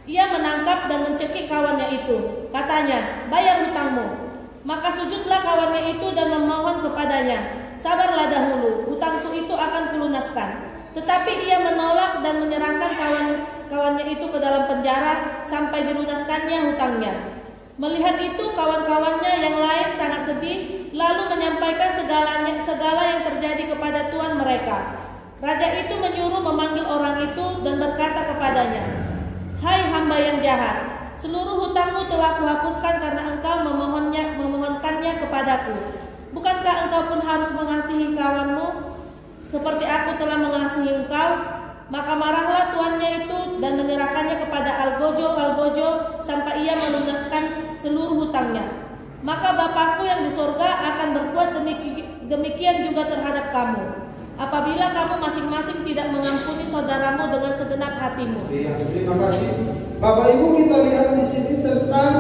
Ia menangkap dan mencekik kawannya itu. Katanya, bayar hutangmu. Maka sujudlah kawannya itu dan memohon kepadanya, sabarlah dahulu, hutangku itu akan kulunaskan. Tetapi ia menolak dan menyerahkan kawannya itu ke dalam penjara sampai dilunaskannya hutangnya. Melihat itu kawan-kawannya yang lain sangat sedih, lalu menyampaikan segala yang terjadi kepada tuan mereka. Raja itu menyuruh memanggil orang itu dan berkata kepadanya, hai hamba yang jahat, seluruh hutangmu telah kuhapuskan karena engkau memohonkannya kepadaku. Bukankah engkau pun harus mengasihi kawanmu seperti aku telah mengasihi engkau? Maka marahlah tuannya itu dan menyerahkannya kepada algojo sampai ia melunaskan seluruh hutangnya. Maka Bapakku yang di sorga akan berbuat demikian juga terhadap kamu, apabila kamu masing-masing tidak mengampuni saudaramu dengan segenap hatimu. Ya, terima kasih. Bapak Ibu, kita lihat di sini tentang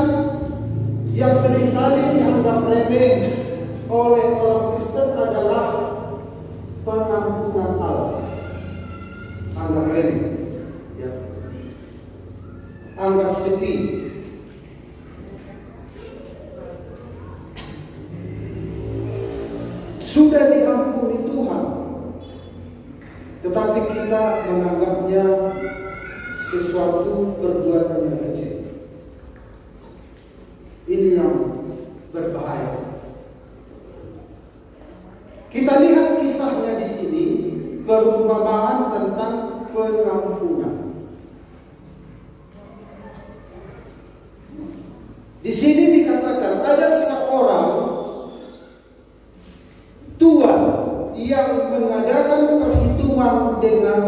yang seringkali dianggap remeh oleh orang Kristen adalah pengampunan Allah. Anggap remeh, ya. Anggap sepi. sudah diampuni Tuhan, tetapi kita menganggapnya sesuatu perbuatan yang kecil. Ini yang berbahaya. Kita lihat kisahnya di sini, perumpamaan tentang pengampunan. Di sini dikatakan ada seorang tuan yang mengadakan perhitungan dengan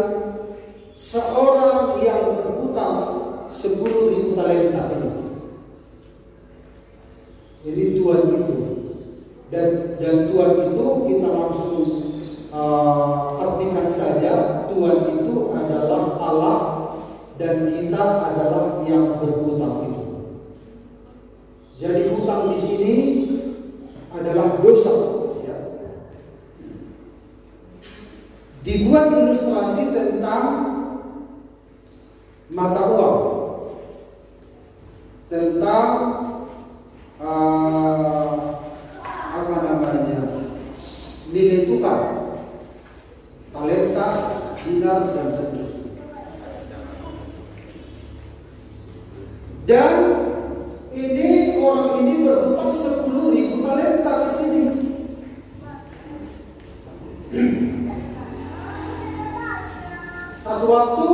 seorang yang berhutang 10.000 talenta ini. Jadi tuan itu, dan tuan itu kita langsung artikan saja, tuan itu adalah Allah dan kita adalah yang berhutang itu. Jadi hutang di sini adalah dosa. Ya. Dibuat ilustrasi tentang mata uang, tentang nilai tukar, talenta, dinar dan seterusnya. Dan ini orang ini berhutang 10.000 talenta di sini. Satu waktu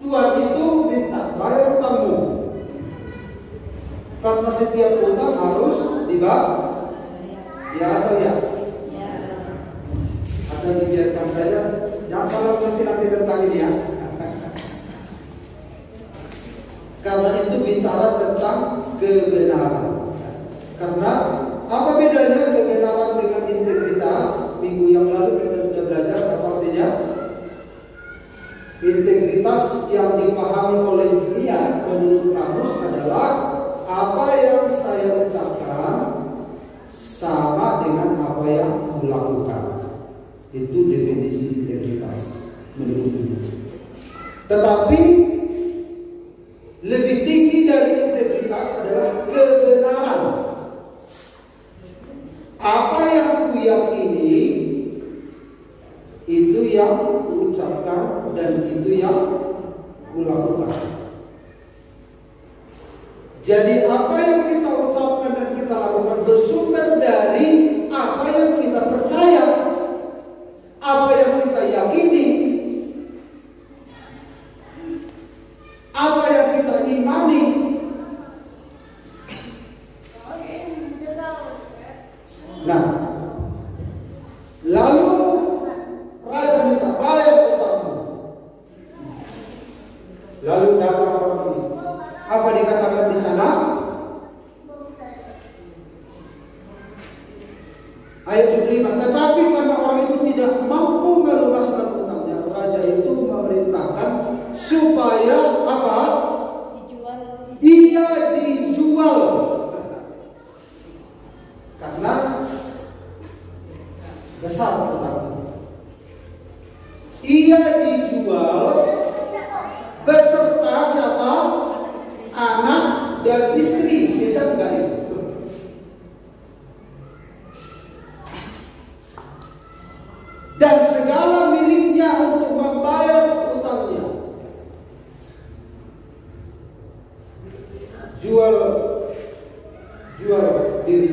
tuan itu minta bayar hutangmu, karena setiap hutang harus dibayar. Ya atau ya? Atau dibiarkan saja? Jangan salah mengerti nanti tentang ini ya. Karena itu bicara tentang kebenaran. Karena apa bedanya kebenaran dengan integritas? Minggu yang lalu kita sudah belajar apa artinya. Integritas yang dipahami oleh dunia menurut kamus adalah apa yang saya ucapkan sama dengan apa yang kulakukan. Itu definisi integritas menurut dunia. Tetapi lebih tinggi dari integritas adalah kebenaran. Apa yang kuyakini itu yang kuucapkan dan itu yang kulakukan. Jadi apa yang kita ucapkan dan kita lakukan bersumber dari apa yang kita percaya, apa yang kita yakini, apa yang kita imani. Nah, lalu raja minta bayar hutangmu. Lalu datang orang ini. Apa dikatakan di sana? Ayat 25. Tetapi karena orang itu tidak mampu melunaskan hutangnya, raja itu memerintahkan supaya apa? Dijual. Ia dijual. Karena besar hutangnya. Ia dijual beserta siapa? Anak dan istri. Bisa enggak itu? Dan segala miliknya untuk membayar hutangnya. Jual diri,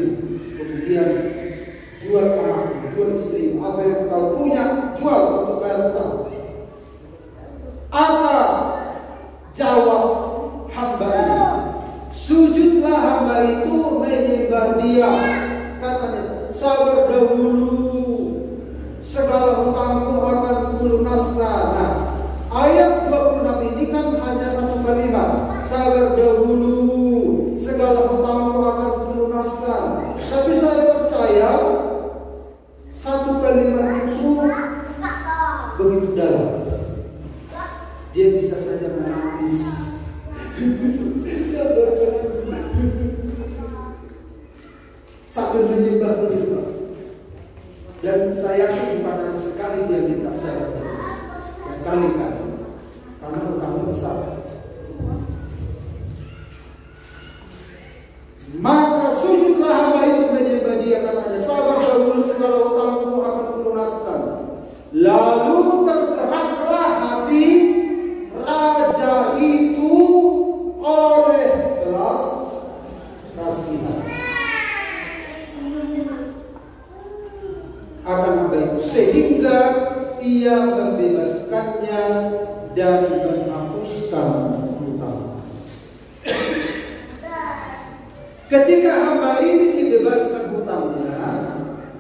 kemudian jual anak, jual istri, apa yang kau punya jual untuk bayar hutang. Apa jawab hamba ini? Sujudlah hamba itu menyembah dia. Katanya, sabar dahulu, segala hutangku akan kulunaskan. Nah, ayat 26 ini kan hanya satu kalimat, sabar dahulu, segala hutangku akan kulunaskan. Tapi saya percaya satu kalimat itu begitu dalam. Dia bisa saja menangis. Sambil menyembah. Dan saya yakin pada sekali dia minta saya kali-kali, karena hutangnya besar. Maka sujudlah hamba itu menyembah dia, katanya, sabar dahulu segala hutangmu akan kulunaskan. Lalu tergeraklah hati raja itu oleh belas kasihan akan hamba itu, sehingga ia membebaskannya dan menghapuskan hutang. Ketika hamba ini dibebaskan hutangnya,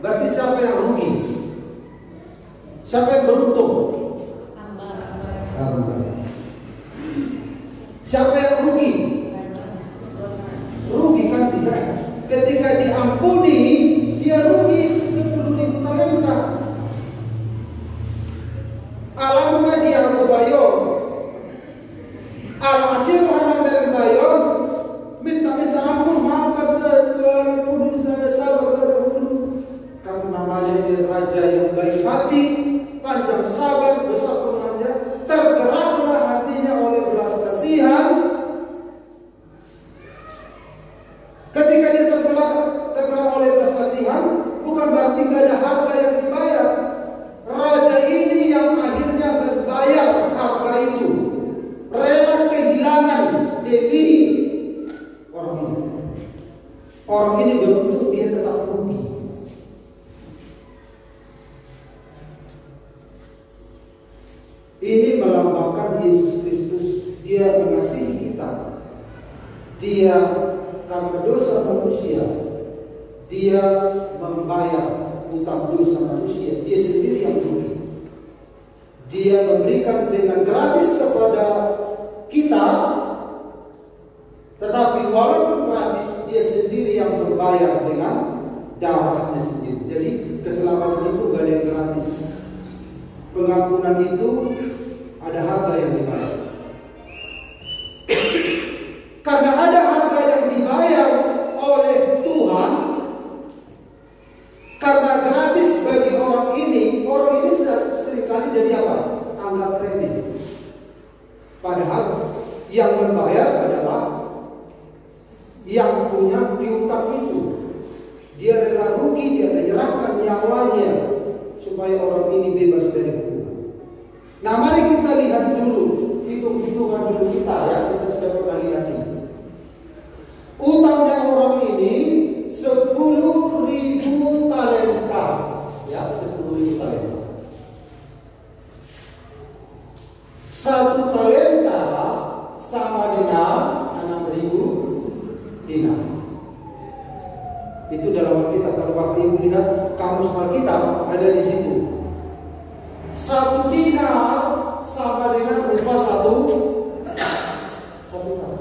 berarti siapa yang rugi? Siapa yang beruntung? Hamba. Siapa yang rugi? Rugi kan dia. Ketika diampuni, dia rugi 10.000 talenta. Alamnya dia aku bayar. Alhasil anak berbayar, minta ampun, maafkan saya, pun saya sabar dahulu. Karena namanya dia raja yang baik hati, panjang sabar, besar kemenangannya, tergeraklah hatinya oleh belas kasihan. Ketika dia tergerak oleh belas kasihan, bukan berarti tidak ada harga yang dibayar. Raja ini yang akhirnya membayar harga itu, rela kehilangan demi orang ini. Orang ini beruntung, dia tetap rugi. Ini melambangkan Yesus Kristus. Dia mengasihi kita. Dia karena dosa manusia, dia membayar hutang dosa manusia. Dia sendiri yang rugi. Dia memberikan dengan gratis kepada kita, tetapi walaupun gratis, dia sendiri yang membayar dengan darahnya sendiri. Jadi keselamatan itu gak ada yang gratis. Pengampunan itu ada harga yang dibayar. Karena ada harga yang dibayar oleh Tuhan, karena gratis bagi orang ini seringkali jadi apa? Anggap remeh. Padahal yang membayar adalah yang punya piutang itu. Dia rela rugi, dia menyerahkan nyawanya supaya orang ini bebas dari hukuman. Nah, mari kita lihat dulu hitung-hitungan dulu kita ya. Kita sudah pernah lihat ini. Utangnya orang ini 10.000 talenta. Ya, 10.000 talenta. 1 talenta sama dengan 6.000 dinar. Itu dalam Alkitab. Kalau Bapak Ibu lihat kamus Alkitab ada di situ. 1 dinar sama dengan upah 1 tahun.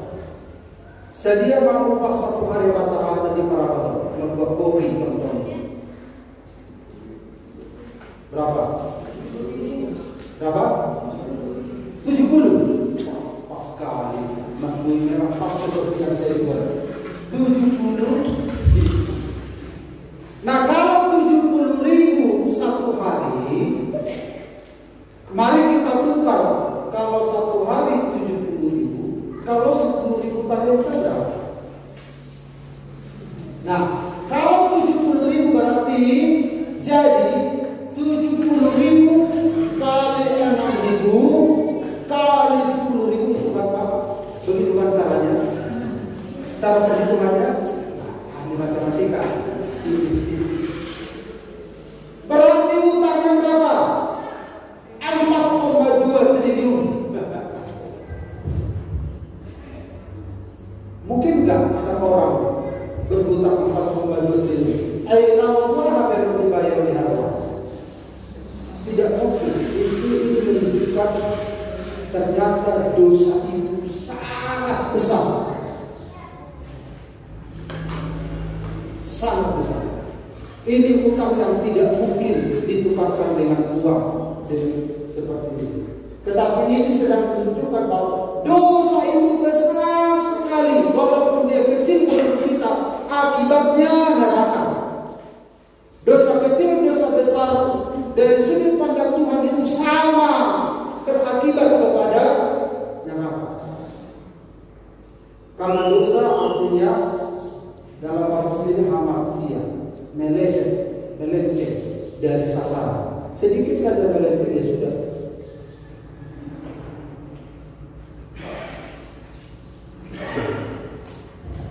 Sedia mau upah 1 hari rata-rata di Parabatar membuat kopi contohnya. Berapa? 70. Pas sekali. Maknanya pas seperti yang saya buat. 70. Nah, kalau 70.000 1 hari, mari kita tukar. Kalau 1 hari 70.000, kalau 10.000 talenta berapa? Nah, kalau 70.000 berarti jadi 70.000 kali 6.000 kali 10.000 itu berapa? Begitu kan caranya? Cara perhitungannya? Ahli matematika. Berarti utangnya berapa? 4,2 triliun. Mungkin nggak seorang berhutang 4,2 triliun? Apa yang dibayar oleh Allah? Tidak mungkin. Itu menunjukkan ternyata dosa itu sangat besar. Sangat besar. Ini utang yang tidak mungkin ditukarkan dengan uang seperti ini. Tetapi ini sedang menunjukkan bahwa dosa itu besar sekali. Walaupun dia kecil menurut kita, akibatnya neraka. Dosa kecil, dosa besar, dari sudut pandang Tuhan itu sama, berakibat kepada neraka. Karena dosa artinya dalam bahasa sendiri hamartia, meleset, meleceh. dari sasaran. Sedikit saja melenceng ya sudah.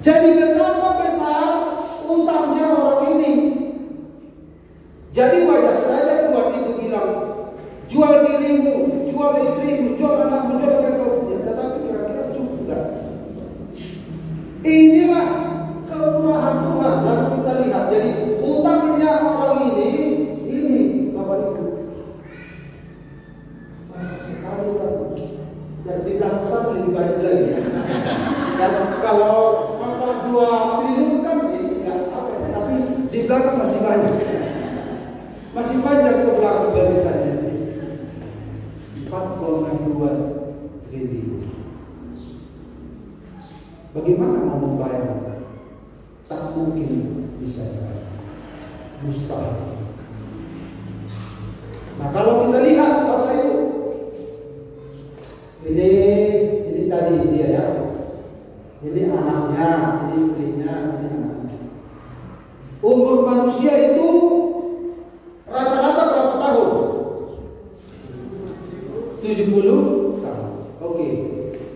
Jadi betapa besar utangnya orang ini. Jadi wajar saja Tuhan itu bilang, jual dirimu, jual istrimu, jual anakmu, jual apa-apa. Tetapi kira-kira cukup enggak? Inilah kemurahan Tuhan yang kita lihat. Jadi utangnya orang ini Bapak Ibu. Masa sekali utang. Jadi belakang lebih banyak lagi. Dan kalau 2 triliun kan ini enggak apa, tapi di belakang masih banyak. Masih panjang ke belakang barisannya. 4,2 triliun. Bagaimana mau membayar? Tak mungkin bisa dibayar. Mustahil. Nah, kalau kita lihat Bapak Ibu, ini tadi dia ya. Ini anaknya, ini istrinya, ini anaknya. Umur manusia itu rata-rata berapa tahun? 70 tahun. Oke.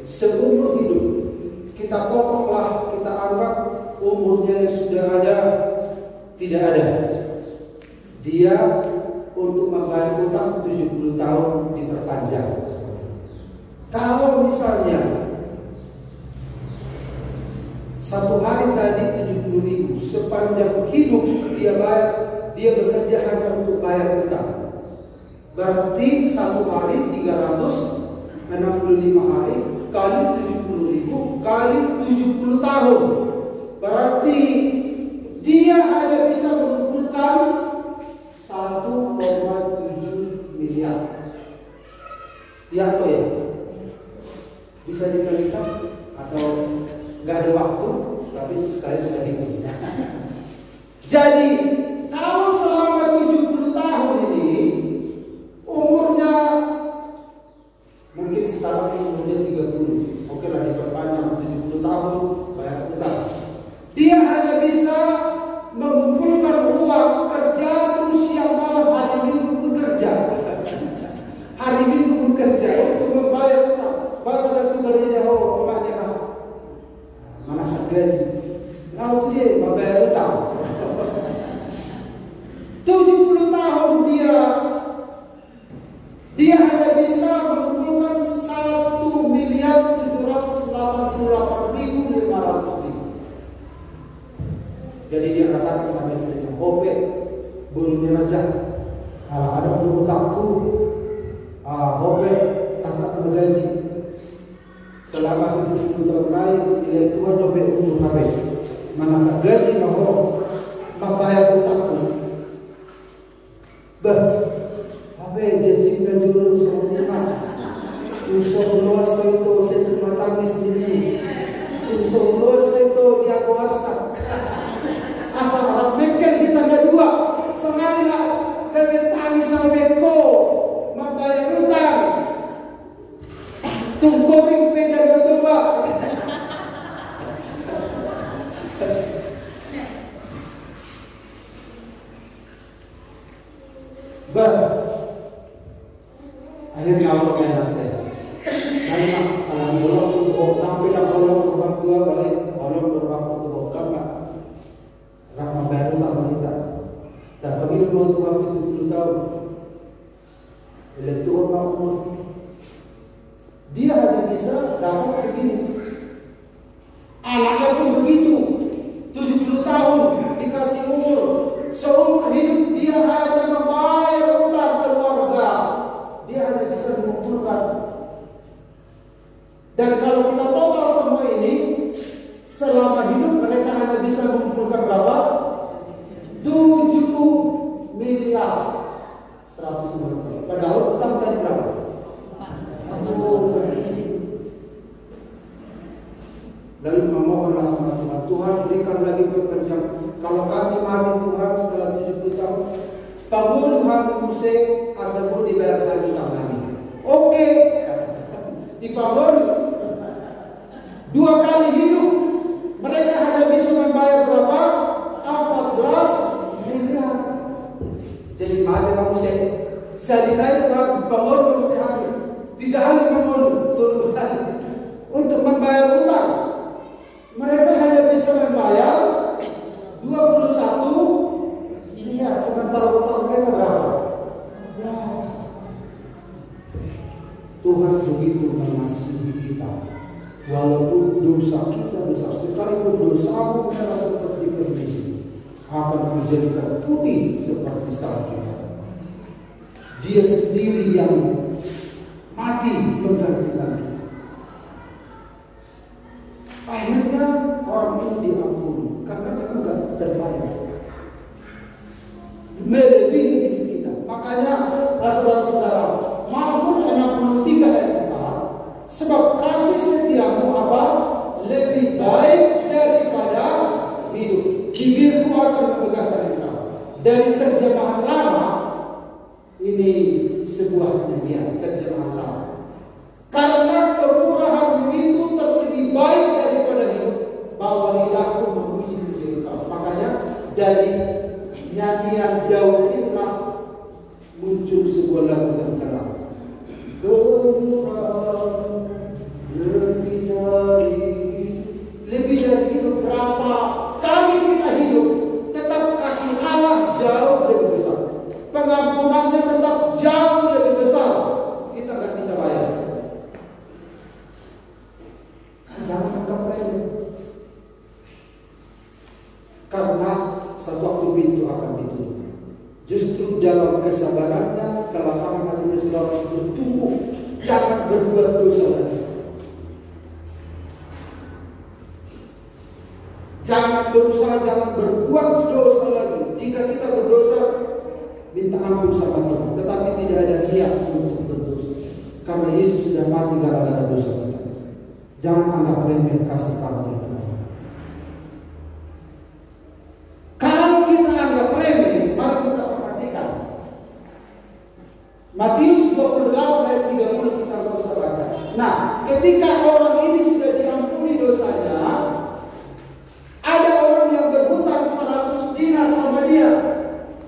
Seumur hidup kita potonglah, kita anggap umurnya yang sudah ada tidak ada. Dia untuk membayar utang 70 tahun diperpanjang. Kalau misalnya satu hari tadi 70.000, sepanjang hidup dia bayar, dia bekerja hanya untuk bayar utang. Berarti satu hari 365 hari kali 70.000 kali 70 tahun. Berarti dia hanya bisa mengumpulkan 1,7 miliar. Ya atau ya? Bisa dikalikan atau nggak ada waktu, tapi saya sudah hitung. Jadi kalau selama 70 tahun ini umurnya mungkin sekarang ini umurnya 30, oke lah diperpanjang 70 tahun bayar utang. Dia hanya bisa mengumpulkan uang kerja terus siang malam, hari Minggu pun kerja, hari Minggu pun kerja untuk membayar utang. Bahasa dari gereja rumahnya mana gaji, lalu dia membayar utang. 70 tahun dia hanya bisa mengumpulkan 1.788.500. Jadi dia katakan sama istrinya, "Hope, burunya aja. Kalau ada utangku, Hope tangkap gaji. Selama 70 tahun lain, nilai Tuhan dompet untuk HP. Mana tak gaji mau membayar utangku. Bah, HP jadi berjulur semua. Tusuk luas itu saya tangis ini. Tusuk luas itu dia kuarsa. Asal orang mikir kita ada dua. Semarilah kami tangis sampai ko membayar utang. Tungkoring beda berdua. Akhirnya Allah menanti. Saya kalau bolong untuk nampil bolong orang tua balik bolong orang untuk apa? Rahma baru tak kita. Tak bagi dulu Tuhan 70 tahun. Bila Tuhan mau dia hanya bisa dapat segini. Anaknya pun begitu. 70 tahun dikasih umur. Seumur hidup dia hanya membayar utang keluarga. Dia hanya bisa mengumpulkan. Dan kalau kita total semua ini, selama hidup mereka hanya bisa mengumpulkan berapa? 7 miliar 190. Padahal utang tadi berapa? Lalu memohonlah sama Tuhan, Tuhan berikan lagi perpanjang. Kalau kami mati Tuhan setelah 70 tahun, pabulu hati Musa asal dibayar lagi utang lagi. Oke, dipabulu 2 kali hidup mereka hanya bisa membayar berapa? 14 miliar. Jadi Salina itu bangun masih hari 3 hari bangun, 7 hari untuk membayar utang. Mereka hanya bisa membayar 21 miliar, sementara utang mereka berapa? Tuhan begitu mengasihi kita. Walaupun dosa kita besar sekalipun, dosamu adalah seperti kermisi, akan menjadikan putih seperti salju. Dia sendiri yang mati menggantikan kita. Akhirnya orang itu diampuni karena memang tidak terbayar, melebihi hidup kita. Makanya saudara-saudara, Mazmur 63 ayat 4, sebab kasih setiamu apa? Lebih baik daripada hidup. Bibirku akan memegahkan engkau. Dari terjemahan lama, ini sebuah nyanyian terjemahan lama. Karena kemurahanmu itu terlebih baik daripada hidup, bahwa lidahku memuji-muji engkau. Makanya dari nyanyian Daud inilah muncul sebuah lagu terkenal. Kemurahan lebih dari hidup. Berapa kali kita hidup, tetap kasih Allah jauh lebih besar, pengampunannya tetap jauh lebih besar. Kita nggak bisa bayar. Jangan anggap remeh, karena satu waktu pintu akan ditutup. Justru dalam kesabarannya, kelapangan hatinya saudara bertumbuh. Jangan berbuat dosa lagi. Jangan berusaha, jangan berbuat dosa lagi. Jika kita berdosa, minta ampun sama Tuhan, tetapi tidak ada niat untuk berdosa, karena Yesus sudah mati gara-gara dosa kita. Jangan anggap remeh kasih karunia Tuhan. Kalau kita anggap remeh, mari kita perhatikan Matius 28 ayat 30, kita nggak usah baca. Nah, ketika orang ini sudah diampuni dosanya, ada orang yang berhutang 100 dinar sama dia.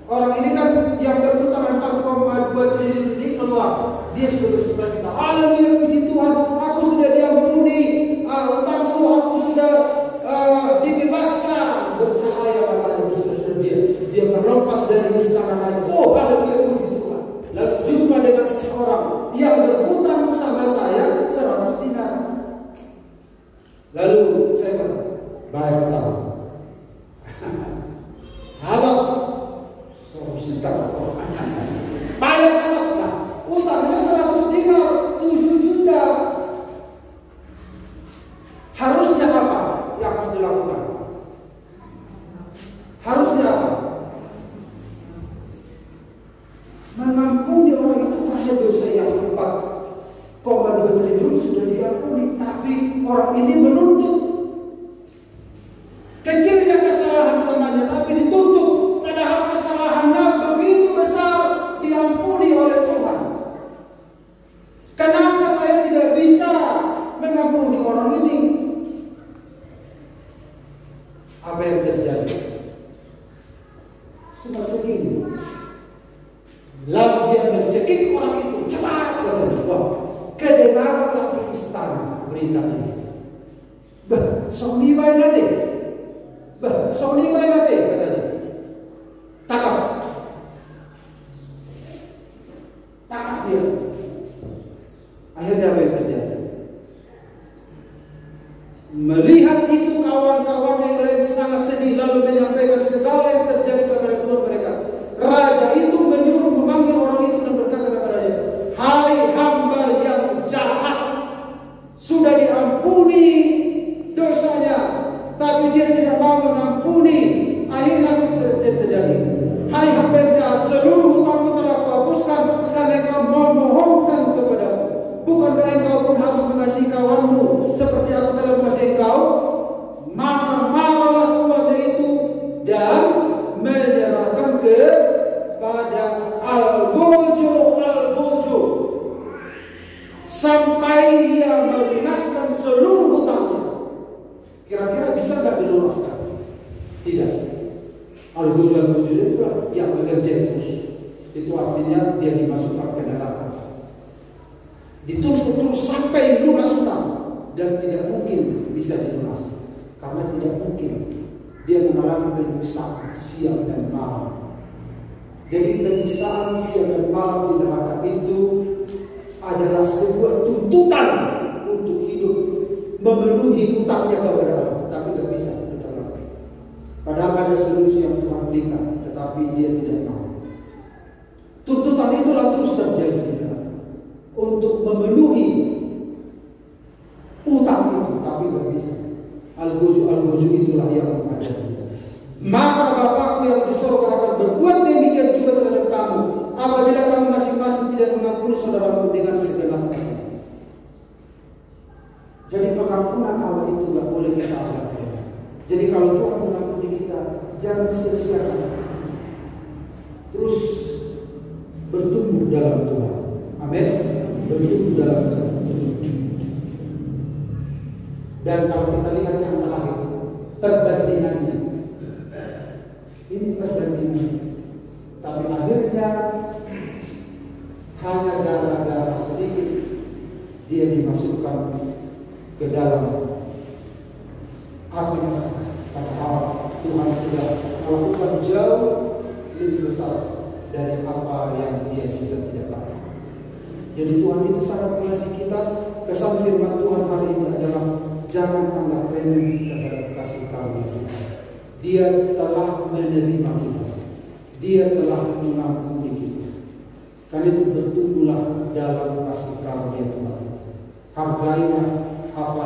Orang ini kan yang berhutang 4,2 triliun ini keluar. Dia sudah bersuka-cita. Haleluya, puji Tuhan, aku sudah diampuni. Utangku aku sudah dibebaskan. Bercahaya matanya bersuka-cita dia. Dia melompat dari istana raja. Oh, haleluya, puji Tuhan. Lalu jumpa dengan seseorang yang berhutang sama saya 100 dinar. Lalu saya kata, bayar utang. Hadap solusi terlalu bayar hadap. Nah, utangnya 100 dinar, 7 juta. Harusnya apa yang harus dilakukan? Harusnya apa? Mengampuni orang itu karena dosa yang 4,2 triliun sudah diampuni, tapi orang ini menuntut. Kecilnya kesalahan temannya, tapi dituntut, padahal kesalahannya begitu besar, diampuni oleh Tuhan. Kenapa saya tidak bisa mengampuni orang ini? Apa yang terjadi? Cuma segini. Lalu dia mencekik orang itu, cepat keluar. Kedengaranlah ke istana berita ini. Sony baik nanti. Sony baik nanti, katanya. Tangkap dia. Akhirnya apa yang terjadi? Melihat itu kawan-kawan yang lain sangat sedih, lalu menyampaikan segala yang terjadi kepada Tuhan mereka. Raja itu menyuruh memanggil orang itu dan berkata kepadanya, hai hamba yang jahat, sudah diampuni dosanya, tapi dia tidak mau mengampuni. Akhirnya terjadi, hai hamba yang jahat, seluruh hutangmu telah kuhapuskan karena engkau memohonkan kepadamu. Bukankah engkau pun harus mengasihi kawanmu seperti aku telah mengasihi engkau? Maka marahlah tuannya itu dan menyerahkan kepada algojo sampai ia melunaskan seluruh hutangnya. Kira-kira bisa nggak dilunaskan? Tidak. Algojo itulah yang bekerja terus. itu artinya dia dimasukkan ke neraka. Dituntut terus sampai lunas hutang, dan tidak mungkin bisa dilunasi, karena tidak mungkin dia mengalami penyiksaan siang dan malam. Jadi penyiksaan siang dan malam di neraka itu adalah sebuah tuntutan untuk hidup memenuhi hutangnya kepada Allah, tapi tidak bisa diterima. Padahal ada solusi yang Tuhan berikan, tetapi dia tidak mau. Tuntutan itulah terus terjadi di neraka untuk memenuhi utang itu, tapi tidak bisa. Al-Ghujju itulah yang mengajari. Maka Bapakku yang di surga akan berbuat demikian juga terhadap kamu, apabila kamu masing-masing tidak mengampuni saudaramu dengan segenap hati. Jadi pengampunan Allah itu tidak boleh kita anggap remeh. Jadi kalau Tuhan mengampuni kita, jangan sia-siakan. Terus bertumbuh dalam Tuhan. Amin. Bertumbuh dalam Tuhan. Dan kalau kita lihat yang terakhir, perbandingannya. Ini perbandingan. Tapi akhirnya hanya gara-gara sedikit dia dimasukkan ke dalam api neraka. Padahal Tuhan sudah melakukan jauh lebih besar dari apa yang dia bisa tidak lakukan. Jadi Tuhan itu sangat mengasihi kita. Pesan firman Tuhan hari ini adalah jangan anggap remeh terhadap kasih karunia Tuhan. Dia telah menerima kita. Dia telah mengampuni kita. Karena itu bertumbuhlah dalam kasih karunia Tuhan. Hargailah apa